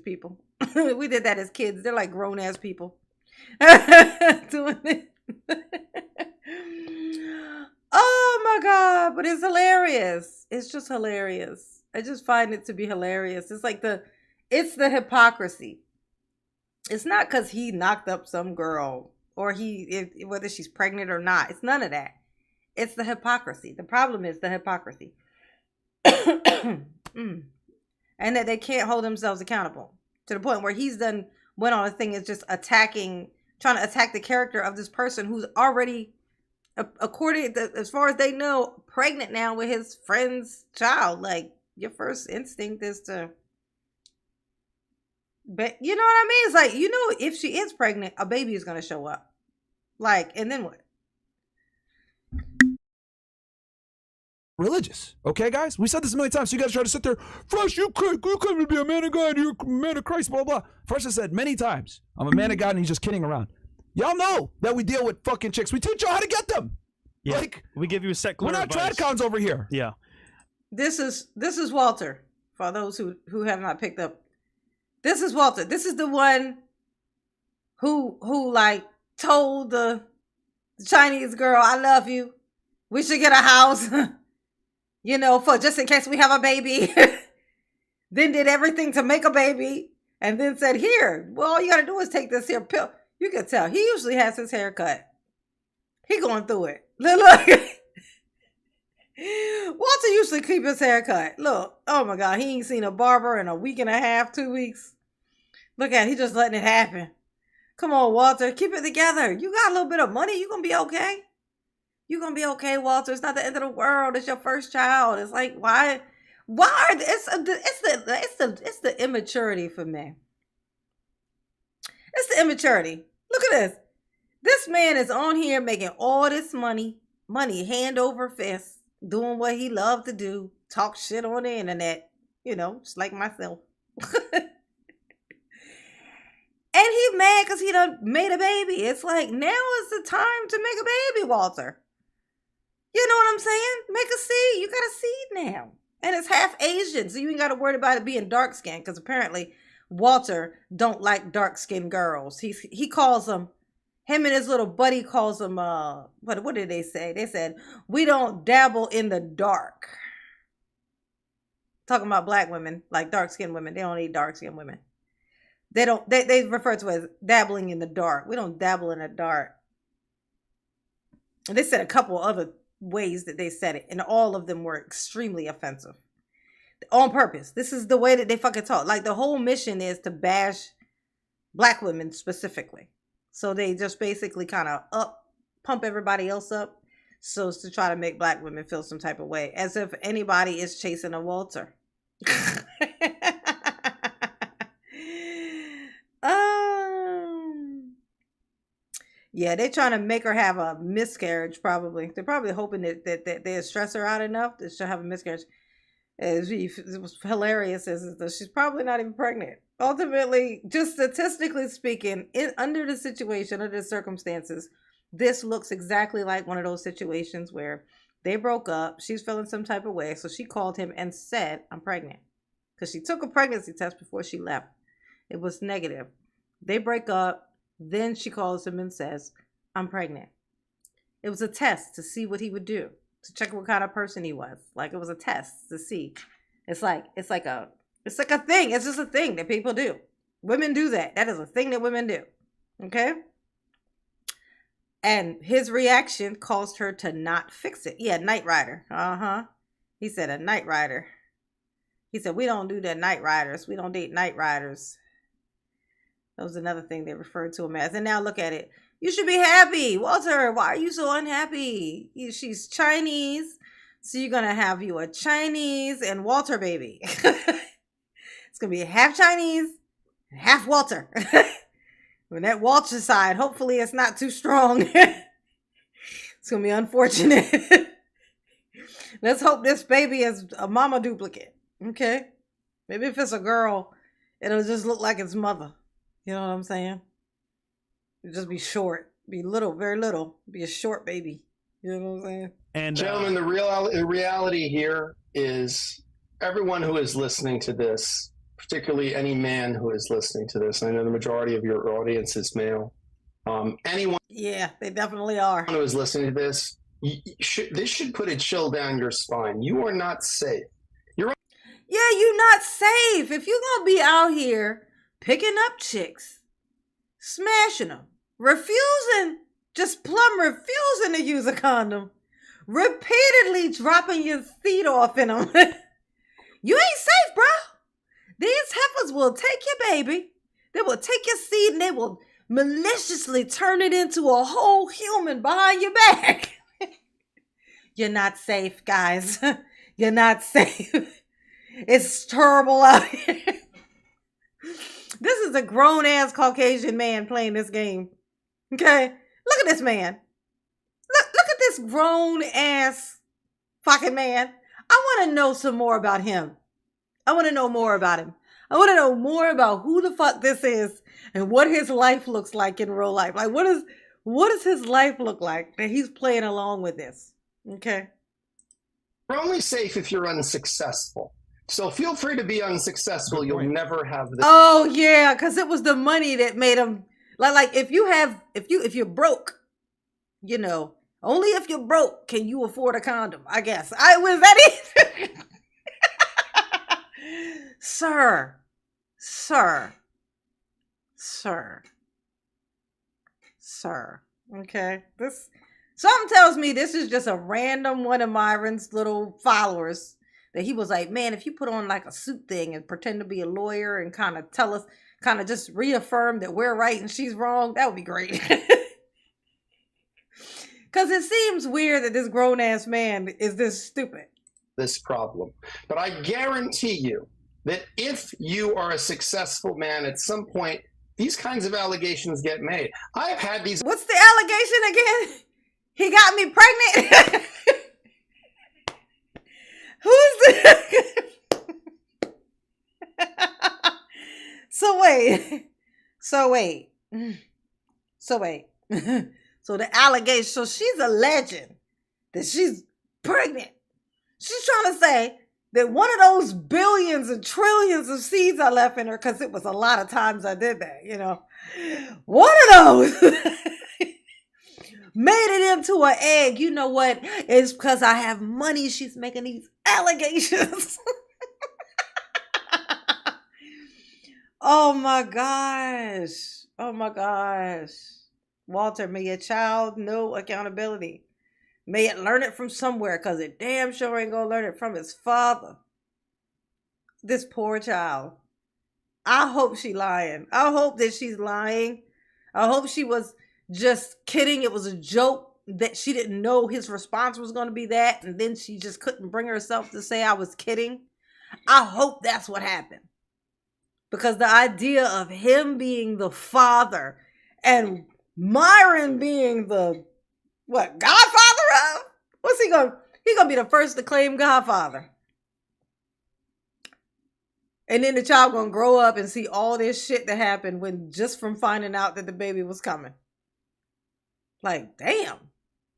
people. We did that as kids. They're like grown ass people doing it. Oh my God! But it's hilarious. It's just hilarious. I just find it to be hilarious. It's like it's the hypocrisy. It's not because he knocked up some girl or whether she's pregnant or not. It's none of that. It's the hypocrisy. The problem is the hypocrisy. And that they can't hold themselves accountable to the point where went on a thing is just trying to attack the character of this person who's already, as far as they know, pregnant now with his friend's child. Like, your first instinct is to, but you know what I mean? It's like, you know, if she is pregnant, a baby is going to show up. Like, and then what? Religious. Okay, guys? We said this a million times. So you guys try to sit there, Fresh, you claim to be a man of God, you're a man of Christ, blah, blah. Fresh has said many times, I'm a man of God, and he's just kidding around. Y'all know that we deal with fucking chicks. We teach you how to get them. Yeah. Like, we give you a secular we're not advice. tradcons over here. Yeah. This is Walter, for those who have not picked up. This is Walter. This is the one who like told the Chinese girl, I love you. We should get a house. You know, for just in case we have a baby. Then did everything to make a baby. And then said, here, well, all you got to do is take this here pill. You can tell. He usually has his hair cut. He going through it. Look. Walter usually keep his hair cut. Look. Oh, my God. He ain't seen a barber in a week and a half, 2 weeks. Look at it. He just letting it happen. Come on, Walter. Keep it together. You got a little bit of money. You going to be okay. You're going to be okay, Walter. It's not the end of the world. It's your first child. It's like, why are it's the immaturity for me. It's the immaturity. Look at this. This man is on here making all this money hand over fist, doing what he loved to do, talk shit on the internet, you know, just like myself. And he mad because he done made a baby. It's like, now is the time to make a baby, Walter. You know what I'm saying? Make a seed. You got a seed now. And it's half Asian, so you ain't got to worry about it being dark skinned, because apparently Walter don't like dark skinned girls. He calls them, him and his little buddy calls them, what did they say? They said, we don't dabble in the dark. Talking about black women, like dark skinned women. They don't need dark skinned women. They refer to it as dabbling in the dark. We don't dabble in the dark. And they said a couple other ways that they said it, and all of them were extremely offensive on purpose. This is the way that they fucking talk. Like, the whole mission is to bash black women specifically, so they just basically kind of pump everybody else up, so as to try to make black women feel some type of way, as if anybody is chasing a Walter. Yeah, they're trying to make her have a miscarriage, probably. They're probably hoping that they stress her out enough that she'll have a miscarriage. It was hilarious, that she's probably not even pregnant. Ultimately, just statistically speaking, under the situation, under the circumstances, this looks exactly like one of those situations where they broke up. She's feeling some type of way, so she called him and said, I'm pregnant. Because she took a pregnancy test before she left. It was negative. They break up. Then she calls him and says, I'm pregnant. It was a test to see what he would do, to check what kind of person he was. Like, it was a test to see. It's like a thing. It's just a thing that people do. Women do that. That is a thing that women do. Okay? And his reaction caused her to not fix it. Yeah, Night Rider. He said a Night Rider. He said, we don't do the Night Riders. We don't date Night Riders. That was another thing they referred to him as. And now look at it. You should be happy. Walter, why are you so unhappy? She's Chinese, so you're going to have you a Chinese and Walter baby. It's going to be half Chinese and half Walter. When that Walter side, hopefully it's not too strong. It's going to be unfortunate. Let's hope this baby is a mama duplicate. Okay? Maybe if it's a girl, it'll just look like its mother. You know what I'm saying? It'll just be short. Be little, very little. Be a short baby. You know what I'm saying? And Gentlemen, the reality here is everyone who is listening to this, particularly any man who is listening to this, I know the majority of your audience is male. Anyone Yeah, they definitely are. who is listening to this, this should put a chill down your spine. You are not safe. Yeah, you're not safe. If you're going to be out here picking up chicks, smashing them, just plumb refusing to use a condom, repeatedly dropping your seed off in them, you ain't safe, bro. These heifers will take your baby, they will take your seed, and they will maliciously turn it into a whole human behind your back. You're not safe, guys. You're not safe. It's terrible out here. This is a grown-ass Caucasian man playing this game. Okay? Look at this man. Look at this grown-ass fucking man. I want to know some more about him. I want to know more about him. I want to know more about who the fuck this is and what his life looks like in real life. Like, what does his life look like that he's playing along with this? Okay? You're only safe if you're unsuccessful. So feel free to be unsuccessful. You'll never have this. Oh yeah, because it was the money that made him like if you're broke, you know, only if you're broke can you afford a condom, I guess. Was that it? Sir. Okay. Something tells me this is just a random one of Myron's little followers that he was like, man, if you put on like a suit thing and pretend to be a lawyer and kind of tell us, kind of just reaffirm that we're right and she's wrong, that would be great. Because it seems weird that this grown-ass man is this stupid. This problem. But I guarantee you that if you are a successful man, at some point, these kinds of allegations get made. I've had these. What's the allegation again? He got me pregnant? Who's the... So wait. So the allegation, so she's alleging that she's pregnant. She's trying to say that one of those billions and trillions of seeds I left in her, because it was a lot of times I did that, you know. One of those made it into an egg. You know what? It's because I have money. She's making these allegations. Oh my gosh. Walter, may your child know accountability. May it learn it from somewhere, because it damn sure ain't gonna learn it from his father. This poor child. I hope she's lying. I hope that she's lying. I hope she was just kidding. It was a joke, that she didn't know his response was going to be that, and then she just couldn't bring herself to say I was kidding. I hope that's what happened. Because the idea of him being the father and Myron being the godfather of? What's he gonna? He's gonna be the first to claim godfather. And then the child gonna grow up and see all this shit that happened when just from finding out that the baby was coming. Like, damn.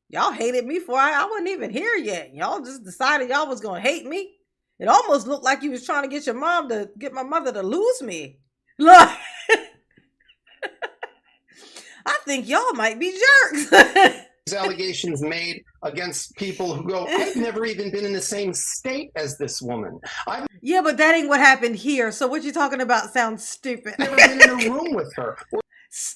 Y'all hated me before I wasn't even here yet. Y'all just decided y'all was gonna hate me. It almost looked like you was trying to get my mother to lose me. Look. I think y'all might be jerks. Allegations made against people who go, I've never even been in the same state as this woman. Yeah, but that ain't what happened here. So what you talking about sounds stupid. I've never been in a room with her.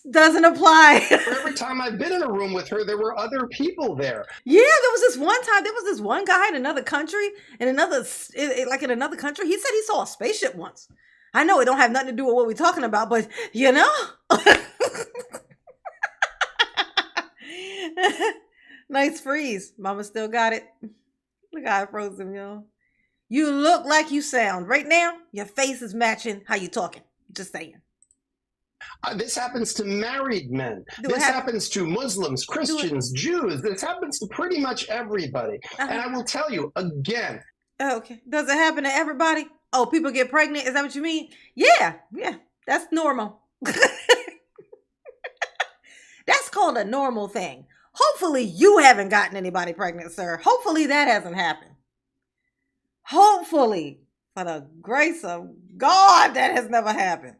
Doesn't apply. Every time I've been in a room with her, there were other people there. Yeah, there was this one guy in another country, in another country. He said he saw a spaceship once. I know it don't have nothing to do with what we're talking about, but you know. Nice freeze. Mama still got it. Look how I froze him, y'all. You look like you sound. Right now, your face is matching how you talking. Just saying. This happens to married men. Do it This happen- happens to Muslims, Christians, Jews. This happens to pretty much everybody. Uh-huh. And I will tell you again. Oh, okay. Does it happen to everybody? Oh, people get pregnant? Is that what you mean? Yeah. That's normal. That's called a normal thing. Hopefully you haven't gotten anybody pregnant, sir. Hopefully that hasn't happened. Hopefully, for the grace of God, that has never happened.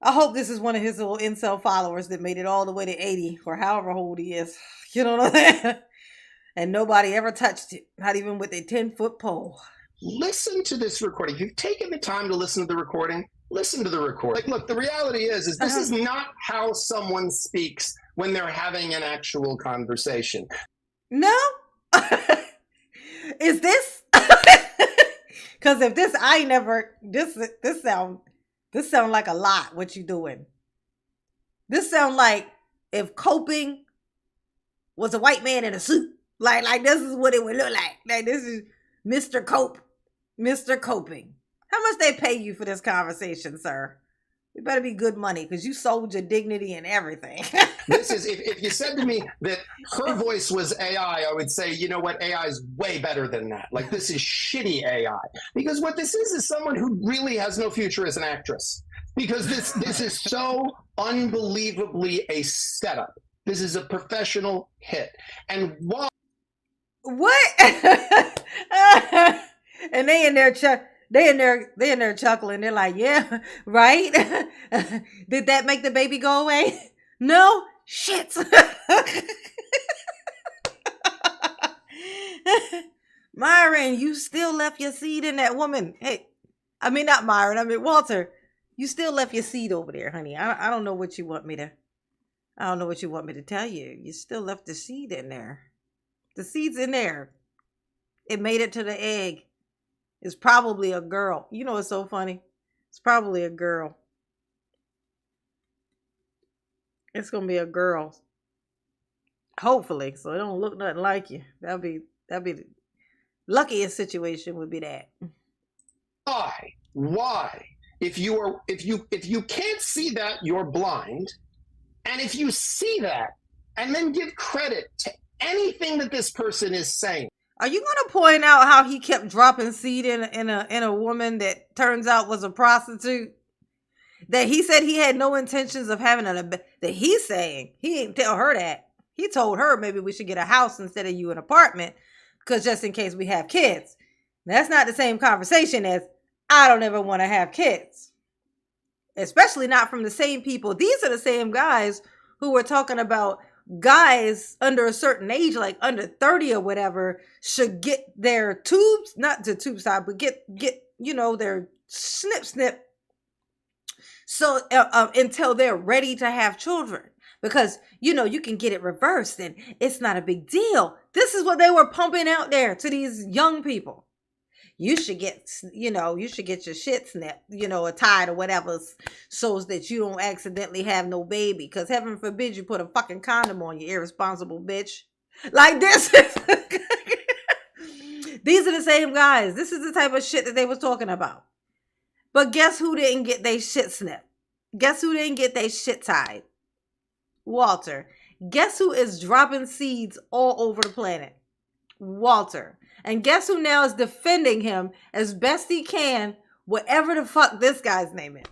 I hope this is one of his little incel followers that made it all the way to 80 or however old he is. You know what I'm saying? And nobody ever touched it, not even with a 10-foot pole. Listen to this recording. If you've taken the time to listen to the recording, listen to the recording. Like, look, the reality is this is not how someone speaks when they're having an actual conversation. No? Is this? Because if this, I ain't never, this sound like a lot, what you doing. This sound like if coping was a white man in a suit. Like this is what it would look like. Like this is Mr. Cope. Mr. Coping. How much they pay you for this conversation, sir? It better be good money because you sold your dignity and everything. This is, if you said to me that her voice was AI, I would say, you know what, AI is way better than that. Like, this is shitty AI. Because what this is someone who really has no future as an actress. Because this is so unbelievably a setup. This is a professional hit. And why? What? And they in there chuckling. They're like, yeah, right? Did that make the baby go away? No? Shit. Myron, you still left your seed in that woman. Hey, I mean, not Myron. I mean, Walter, you still left your seed over there, honey. I don't know what you want me to, I don't know what you want me to tell you. You still left the seed in there. The seed's in there. It made it to the egg. It's probably a girl. You know what's so funny? It's probably a girl. It's gonna be a girl. Hopefully, so it don't look nothing like you. That'd be the luckiest situation would be that. Why? If you can't see that, you're blind. And if you see that and then give credit to anything that this person is saying. Are you gonna point out how he kept dropping seed in a woman that turns out was a prostitute? That he said he had no intentions of having that he's saying he didn't tell her that. He told her maybe we should get a house instead of you an apartment, because just in case we have kids. That's not the same conversation as I don't ever want to have kids. Especially not from the same people. These are the same guys who were talking about guys under a certain age, like under 30 or whatever, should get their tubes, not the tube side, but get their snip. So until they're ready to have children, because you can get it reversed and it's not a big deal. This is what they were pumping out there to these young people. You should get your shit snipped, or tied or whatever, so that you don't accidentally have no baby. Because heaven forbid you put a fucking condom on, you irresponsible bitch. Like this. These are the same guys. This is the type of shit that they was talking about. But guess who didn't get their shit snipped? Guess who didn't get their shit tied? Walter. Guess who is dropping seeds all over the planet? Walter. And guess who now is defending him as best he can, whatever the fuck this guy's name is.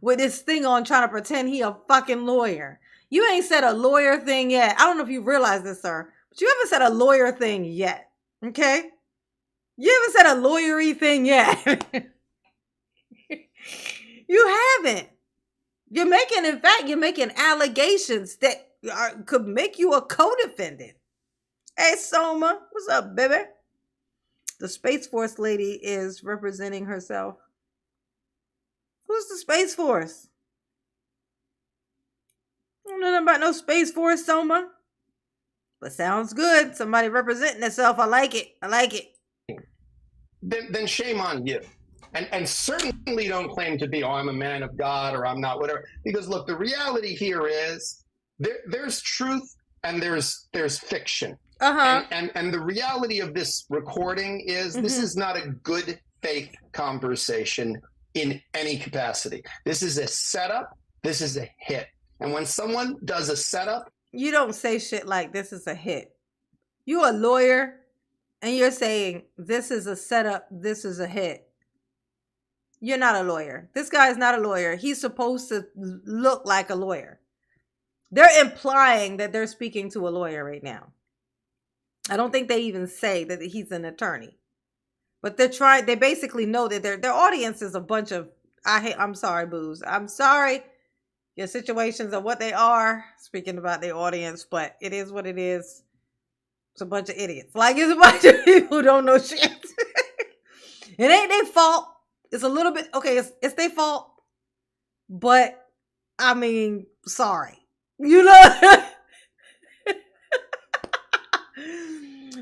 With this thing on trying to pretend he a fucking lawyer. You ain't said a lawyer thing yet. I don't know if you realize this, sir, but you haven't said a lawyer thing yet. Okay? You haven't said a lawyery thing yet. You haven't. You're making allegations that could make you a co-defendant. Hey, Soma, what's up, baby? The Space Force lady is representing herself. Who's the Space Force? I don't know nothing about no Space Force, Soma. But sounds good. Somebody representing itself. I like it. Then shame on you. And certainly don't claim to be, I'm a man of God or I'm not, whatever. Because look, the reality here is there's truth and there's fiction. Uh-huh. And the reality of this recording is this is not a good faith conversation in any capacity. This is a setup. This is a hit. And when someone does a setup, You don't say shit like this is a hit. You a lawyer and you're saying this is a setup, this is a hit. You're not a lawyer. This guy is not a lawyer. He's supposed to look like a lawyer. They're implying that they're speaking to a lawyer right now. I don't think they even say that he's an attorney. But they basically know that their audience is a bunch of, I'm sorry, booze. I'm sorry. Your situations are what they are, speaking about their audience, but it is what it is. It's a bunch of idiots. Like, it's a bunch of people who don't know shit. It ain't their fault. It's a little bit, okay, it's their fault. But, I mean, sorry. You know?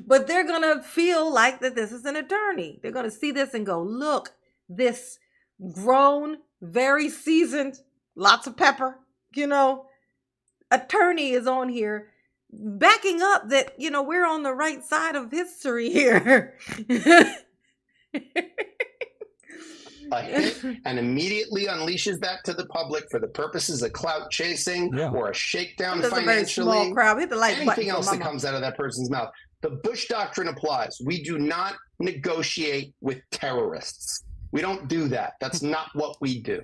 But they're going to feel like that this is an attorney. They're going to see this and go, look, this grown, very seasoned, lots of pepper, attorney is on here backing up that, we're on the right side of history here. A hit and immediately unleashes that to the public for the purposes of clout chasing or a shakedown There's financially. A very small crowd. Hit the like anything else that comes out of that person's mouth. The Bush Doctrine applies. We do not negotiate with terrorists. We don't do that. That's not what we do.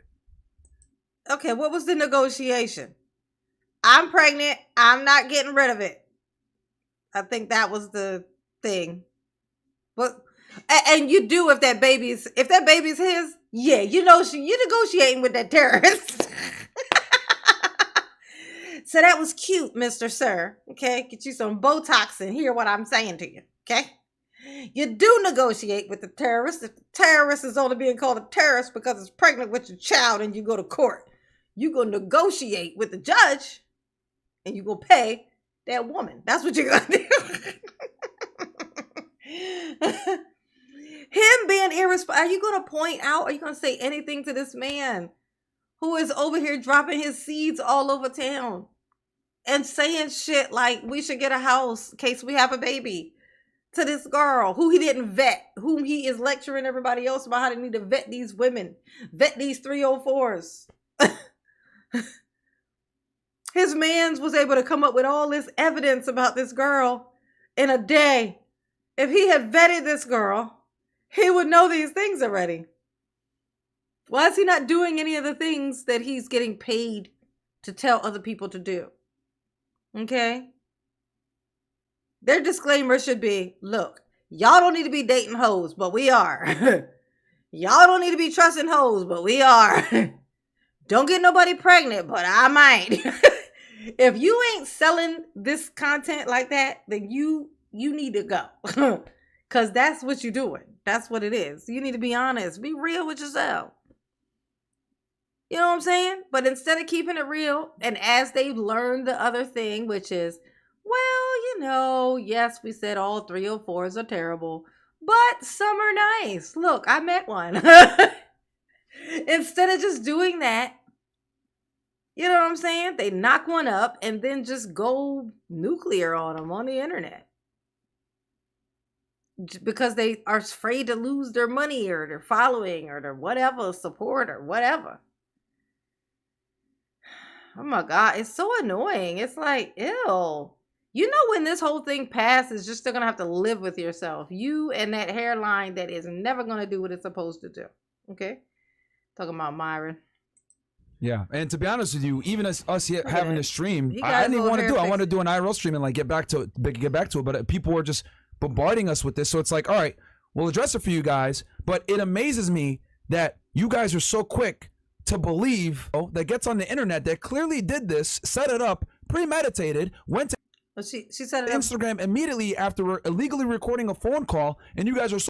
Okay, what was the negotiation? I'm pregnant. I'm not getting rid of it. I think that was the thing. But and you do if that baby's his, yeah, you're negotiating with that terrorist. So that was cute, Mr. Sir. Okay, get you some Botox and hear what I'm saying to you. Okay, you do negotiate with the terrorist. If the terrorist is only being called a terrorist because it's pregnant with your child and you go to court, you go negotiate with the judge and you go pay that woman. That's what you're gonna do. Him being irresponsible. Are you going to point out? Are you going to say anything to this man who is over here dropping his seeds all over town and saying shit like we should get a house in case we have a baby to this girl who he didn't vet, whom he is lecturing everybody else about how they need to vet these women, vet these 304s. His mans was able to come up with all this evidence about this girl in a day. If he had vetted this girl, he would know these things already. Why is he not doing any of the things that he's getting paid to tell other people to do? Okay? Their disclaimer should be, look, y'all don't need to be dating hoes, but we are. Y'all don't need to be trusting hoes, but we are. Don't get nobody pregnant, but I might. If you ain't selling this content like that, then you need to go. Because that's what you're doing. That's what it is. You need to be honest. Be real with yourself. You know what I'm saying? But instead of keeping it real, and as they've learned the other thing, which is, well, yes, we said all 304s are terrible, but some are nice. Look, I met one. Instead of just doing that, you know what I'm saying? They knock one up and then just go nuclear on them on the internet. Because they are afraid to lose their money or their following or their whatever support or whatever. Oh my God, it's so annoying. It's like, ew. When this whole thing passes, you're still going to have to live with yourself. You and that hairline that is never going to do what it's supposed to do. Okay? Talking about Myron. Yeah, and to be honest with you, even as us here having a stream, I didn't even want to do it. I wanted to do an IRL stream and like get back to it, but people were just bombarding us with this. So it's like, all right, we'll address it for you guys. But it amazes me that you guys are so quick to believe that gets on the internet that clearly did this, set it up, premeditated, went to she set it up. Instagram immediately after illegally recording a phone call, and you guys are so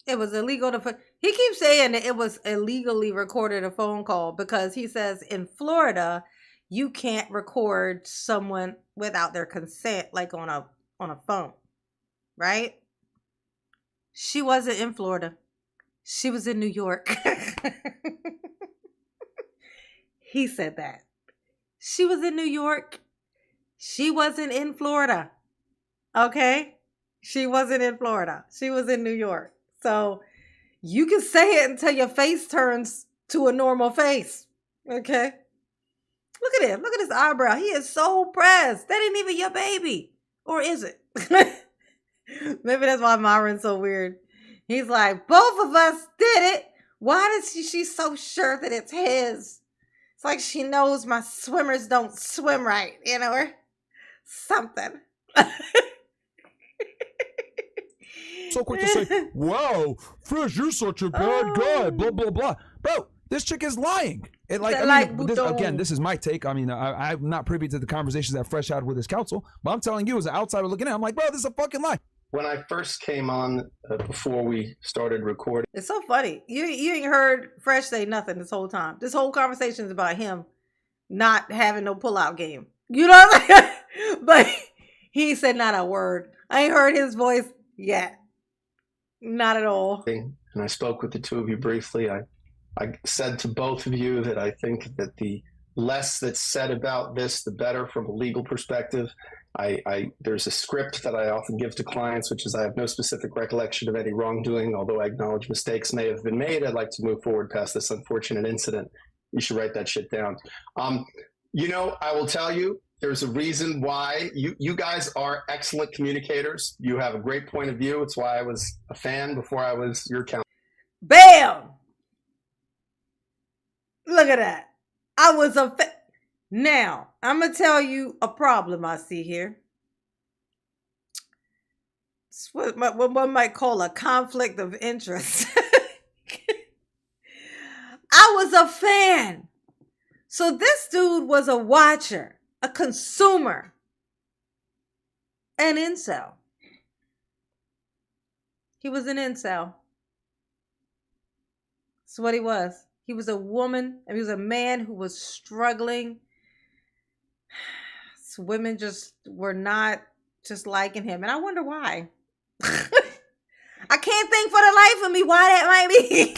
it was illegal to put. He keeps saying that it was illegally recorded a phone call because he says in Florida you can't record someone without their consent, like on a phone. Right? She wasn't in Florida. She was in New York. He said that. She was in New York She wasn't in Florida. Okay? She wasn't in Florida. She was in New York. So you can say it until your face turns to a normal face. Okay? Look at him. Look at his eyebrow. He is so pressed. That ain't even your baby. Or is it? Maybe that's why Myron's so weird. He's like, both of us did it. Why does she's so sure that it's his? It's like she knows my swimmers don't swim right, you know, or something. So quick to say, wow, Fresh, you're such a bad guy, blah, blah, blah. Bro, this chick is lying. And like, this is my take. I mean, I'm not privy to the conversations that Fresh had with his counsel, but I'm telling you as an outsider looking at it, I'm like, bro, this is a fucking lie. When I first came on, before we started recording. It's so funny. You ain't heard Fresh say nothing this whole time. This whole conversation is about him not having no pullout game. You know what I'm saying? But he said not a word. I ain't heard his voice yet. Not at all. And I spoke with the two of you briefly. I said to both of you that I think that the less that's said about this, the better from a legal perspective. There's a script that I often give to clients, which is I have no specific recollection of any wrongdoing, although I acknowledge mistakes may have been made. I'd like to move forward past this unfortunate incident. You should write that shit down. You know, I will tell you, there's a reason why you guys are excellent communicators. You have a great point of view. It's why I was a fan before I was your counsel. Bam! Look at that. I was a fan. Now, I'm going to tell you a problem I see here. It's what one might call a conflict of interest. I was a fan. So this dude was a watcher, a consumer, an incel. He was an incel. That's what he was. He was a woman, and he was a man who was struggling. So women just were not just liking him. And I wonder why. I can't think for the life of me why that might be.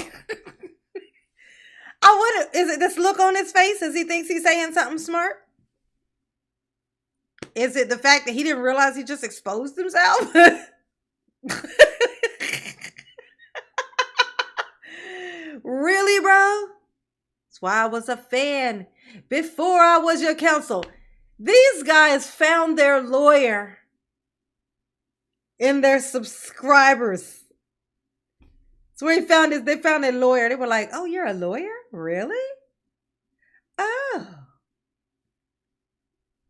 I wonder, is it this look on his face as he thinks he's saying something smart? Is it the fact that he didn't realize he just exposed himself? Really, bro? That's why I was a fan before I was your counsel. These guys found their lawyer in their subscribers. That's where they found a lawyer. They were like, oh, you're a lawyer? Really? Oh.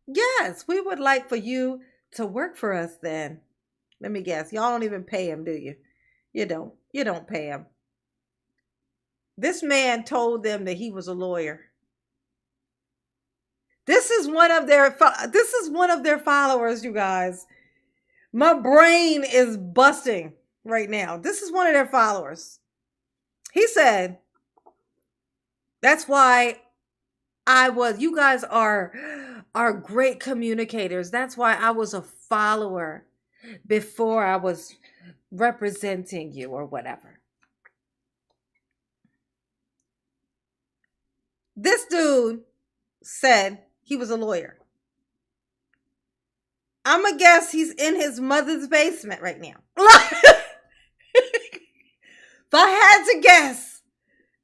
Yes, we would like for you to work for us then. Let me guess. Y'all don't even pay him, do you? You don't. You don't pay him. This man told them that he was a lawyer. This is one of their followers, you guys. My brain is busting right now. This is one of their followers. He said, that's why you guys are great communicators. That's why I was a follower before I was representing you or whatever. This dude said he was a lawyer. I'm going to guess he's in his mother's basement right now. If I had to guess,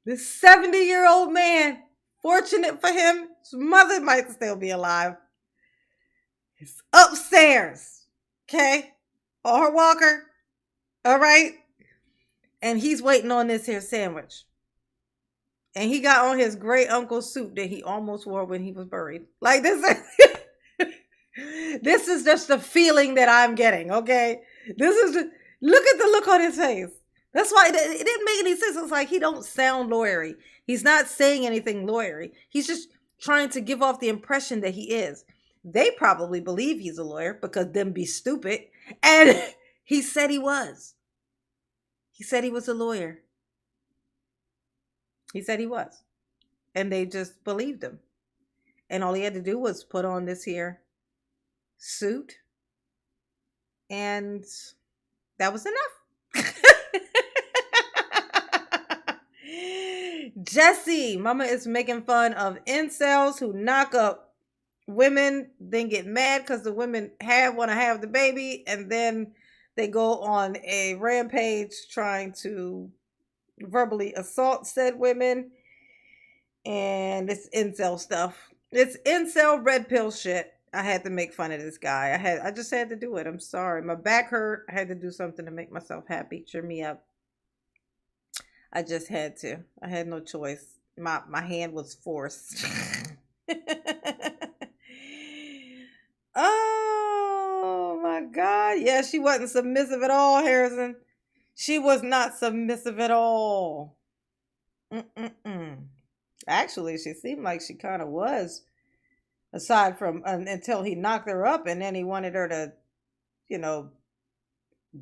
this 70-year-old man, fortunate for him, his mother might still be alive. He's upstairs, okay? On her walker, all right? And he's waiting on this here sandwich. And he got on his great uncle suit that he almost wore when he was buried. Like this is just the feeling that I'm getting, okay? Look at the look on his face. That's why it didn't make any sense. It's like he don't sound lawyery. He's not saying anything lawyery. He's just trying to give off the impression that he is. They probably believe he's a lawyer because them be stupid. And he said he was. He said he was a lawyer. He said he was. And they just believed him. And all he had to do was put on this here suit. And that was enough. Jesse, mama is making fun of incels who knock up women then get mad because the women want to have the baby, and then they go on a rampage trying to verbally assault said women. And it's incel stuff. It's incel red pill shit. I had to make fun of this guy. I just had to do it. I'm sorry. My back hurt. I had to do something to make myself happy, cheer me up. I just had to. I had no choice. My hand was forced. Oh my God. Yeah, she wasn't submissive at all, Harrison. She was not submissive at all. Actually, she seemed like she kind of was, aside from until he knocked her up, and then he wanted her to,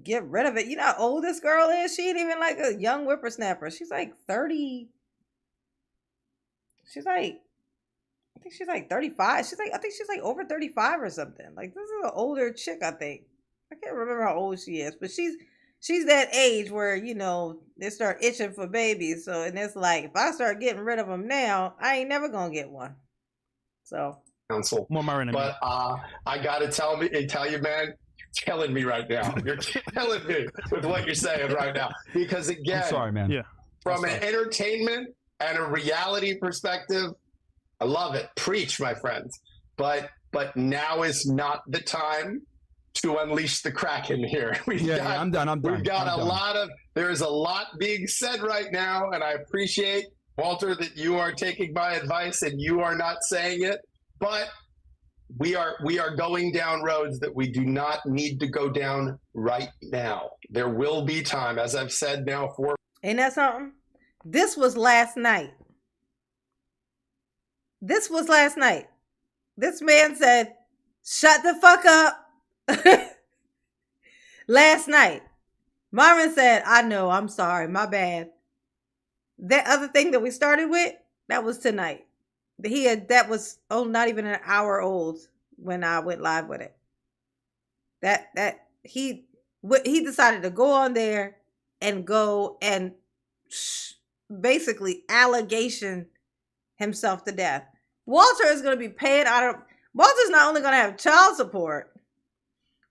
get rid of it. You know how old this girl is? She ain't even like a young whippersnapper. She's like 30. I think she's like 35. I think she's like over 35 or something. Like, this is an older chick, I think. I can't remember how old she is, but she's that age where, they start itching for babies. So, and it's like, if I start getting rid of them now, I ain't never gonna get one. So, counsel. More Myron. But I gotta tell you, man, you're killing me right now. You're killing me with what you're saying right now. Because again, I'm sorry, man. Yeah. From an entertainment and a reality perspective, I love it. Preach, my friends. But now is not the time to unleash the Kraken here. I'm done. We've got there is a lot being said right now, and I appreciate, Walter, that you are taking my advice and you are not saying it, but we are going down roads that we do not need to go down right now. There will be time, as I've said now for. Ain't that something? This was last night. This man said, shut the fuck up. Last night. Myron said, I know, I'm sorry, my bad. That other thing that we started with, that was tonight. That was not even an hour old when I went live with it. He decided to go on there and basically allegation himself to death. Walter is going to be paying Walter's not only going to have child support,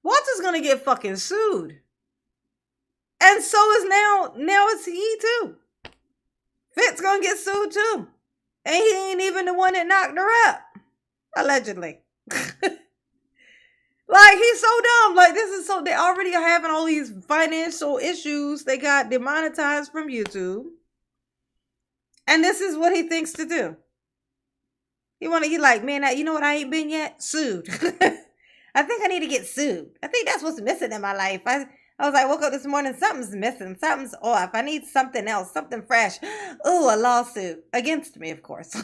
Walter's going to get fucking sued. And so is now it's he too. Fitz going to get sued too. And he ain't even the one that knocked her up. Allegedly. Like, he's so dumb. Like, they already are having all these financial issues. They got demonetized from YouTube. And this is what he thinks to do. He like, man, you know what I ain't been yet? Sued. I think I need to get sued. I think that's what's missing in my life. I was like, woke up this morning, something's missing. Something's off. I need something else, something fresh. Ooh, a lawsuit. Against me, of course.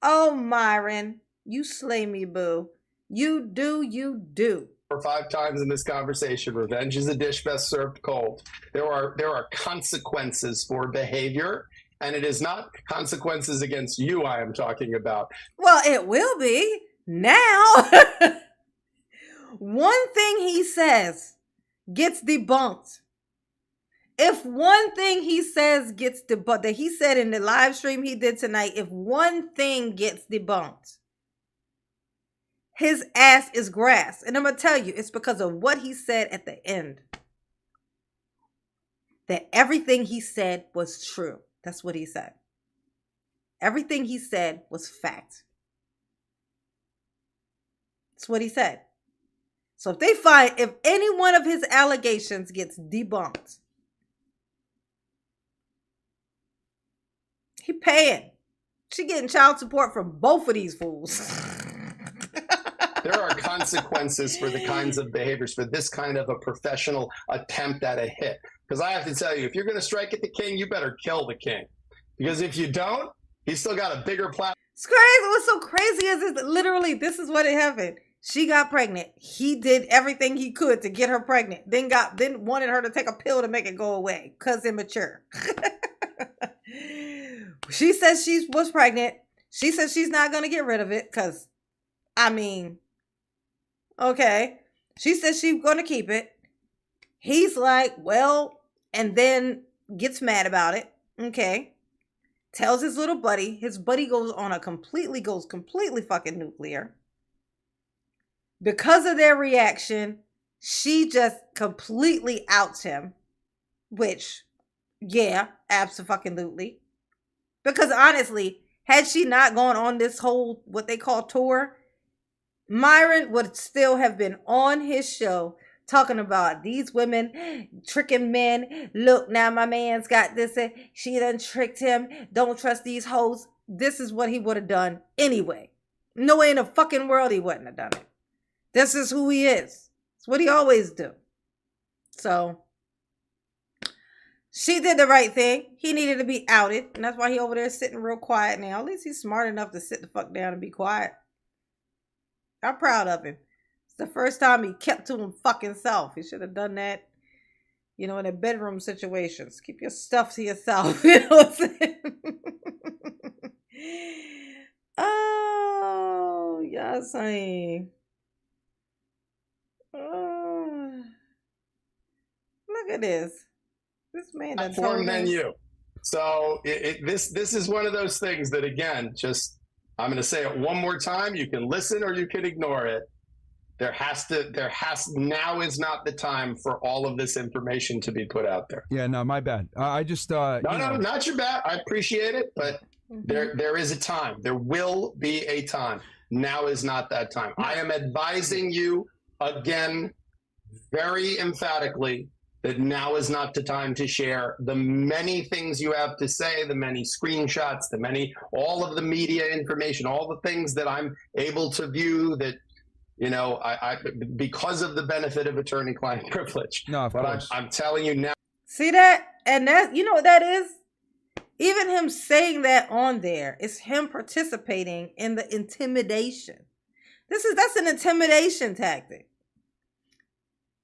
Oh, Myron, you slay me, boo. You do. 4 or 5 times in this conversation, revenge is a dish best served cold. There are consequences for behavior, and it is not consequences against you I am talking about. Well, it will be now. One thing he says gets debunked. If one thing he says gets debunked, that he said in the live stream he did tonight, if one thing gets debunked, his ass is grass. And I'm going to tell you, it's because of what he said at the end. That everything he said was true. That's what he said. Everything he said was fact. That's what he said. So if any one of his allegations gets debunked, he paying. She getting child support from both of these fools. There are consequences for the kinds of behaviors, for this kind of a professional attempt at a hit. Because I have to tell you, if you're going to strike at the king, you better kill the king. Because if you don't, he's still got a bigger platform. It's crazy. What's so crazy is literally, this is what happened. She got pregnant. He did everything he could to get her pregnant. Then wanted her to take a pill to make it go away because immature. She says she was pregnant. She says she's not going to get rid of it because, okay. She says she's going to keep it. He's like, well, and then gets mad about it. Okay. tells his little buddy. His buddy goes completely fucking nuclear. Because of their reaction, she just completely outs him. Which, yeah, absolutely. Because honestly, had she not gone on this whole, what they call tour, Myron would still have been on his show talking about these women tricking men. Look, now my man's got this. She done tricked him. Don't trust these hoes. This is what he would have done anyway. No way in the fucking world he wouldn't have done it. This is who he is. It's what he always do. So she did the right thing. He needed to be outed. And that's why he over there sitting real quiet now. At least he's smart enough to sit the fuck down and be quiet. I'm proud of him. It's the first time he kept to him fucking self. He should have done that, in the bedroom situations. Keep your stuff to yourself. You know what I'm saying? Oh, yes, oh, look at this. This man done Platform told than us. you. So this is one of those things that, again, just I'm going to say it one more time. You can listen or you can ignore it. Now is not the time for all of this information to be put out there. Yeah, no, my bad. I just No, not your bad. I appreciate it, but there is a time. There will be a time. Now is not that time. I am advising you again, very emphatically, that now is not the time to share the many things you have to say, the many screenshots, all of the media information, all the things that I'm able to view that, I because of the benefit of attorney-client privilege. No, of course. I'm telling you now. See that? And that, you know what that is? Even him saying that on there is him participating in the intimidation. That's an intimidation tactic.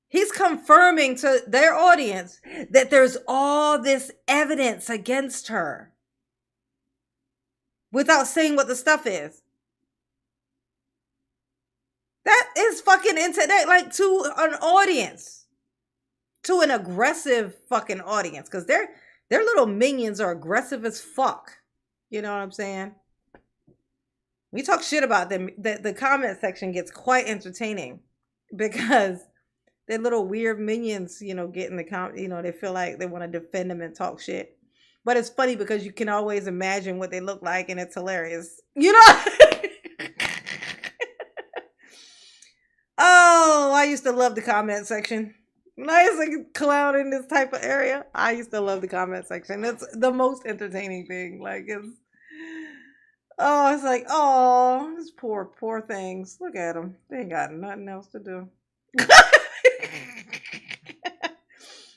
He's confirming to their audience that there's all this evidence against her without saying what the stuff is. That is fucking like to an audience, to an aggressive fucking audience, because their little minions are aggressive as fuck. You know what I'm saying? We talk shit about them. The comment section gets quite entertaining because their little weird minions, get in the comment, they feel like they want to defend them and talk shit. But it's funny because you can always imagine what they look like and it's hilarious. Oh, I used to love the comment section. When I used to clown in this type of area, I used to love the comment section. It's the most entertaining thing. Like, it's like, oh, these poor things. Look at them. They ain't got nothing else to do.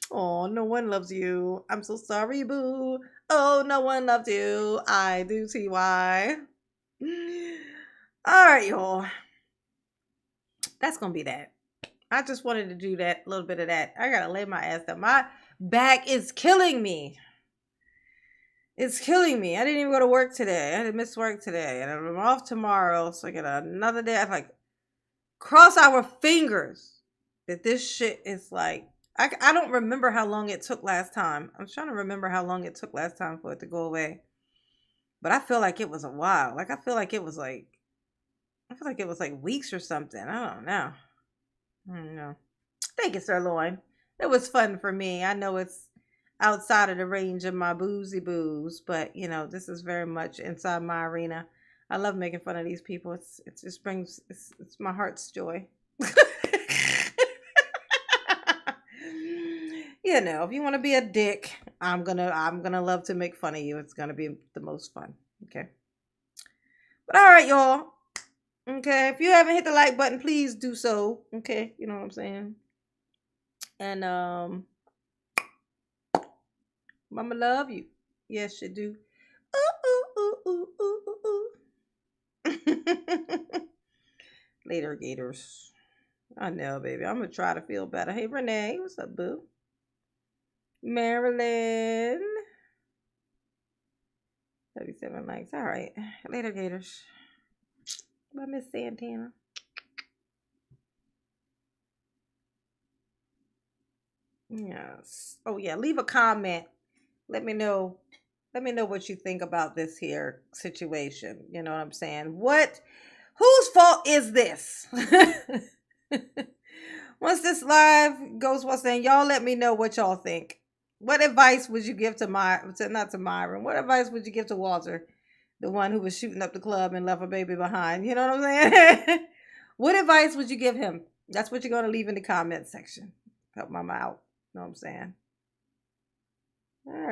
Oh, no one loves you. I'm so sorry, boo. Oh, no one loves you. I do see why. All right, y'all. That's gonna be that. I just wanted to do that, a little bit of that. I gotta lay my ass down. My back is killing me. It's killing me. I didn't even go to work today. I had to miss work today. And I'm off tomorrow. So I get another day. I cross our fingers that this shit is like, I don't remember how long it took last time. I'm trying to remember how long it took last time for it to go away. But I feel like it was a while. I feel like it was like weeks or something. I don't know. Thank you, Sirloin. It was fun for me. I know it's outside of the range of my boozy booze, but this is very much inside my arena. I love making fun of these people. It just brings it's my heart's joy. If you want to be a dick, I'm gonna love to make fun of you. It's gonna be the most fun. Okay. But all right, y'all. Okay, if you haven't hit the like button, please do so. Okay, you know what I'm saying? And Mama love you. Yes, you do. Ooh. Later, Gators. I know, baby. I'm gonna try to feel better. Hey, Renee, what's up, boo? Marilyn. 37 likes. All right. Later, Gators. Bye, Miss Santana. Yes. Oh, yeah. Leave a comment. Let me know Let me know what you think about this here situation. You know what I'm saying? Whose fault is this? Once this live goes what's saying, y'all let me know what y'all think. What advice would you give to not to Myron? What advice would you give to Walter, the one who was shooting up the club and left a baby behind? You know what I'm saying? What advice would you give him? That's what you're going to leave in the comment section. Help mama out. You know what I'm saying? All right.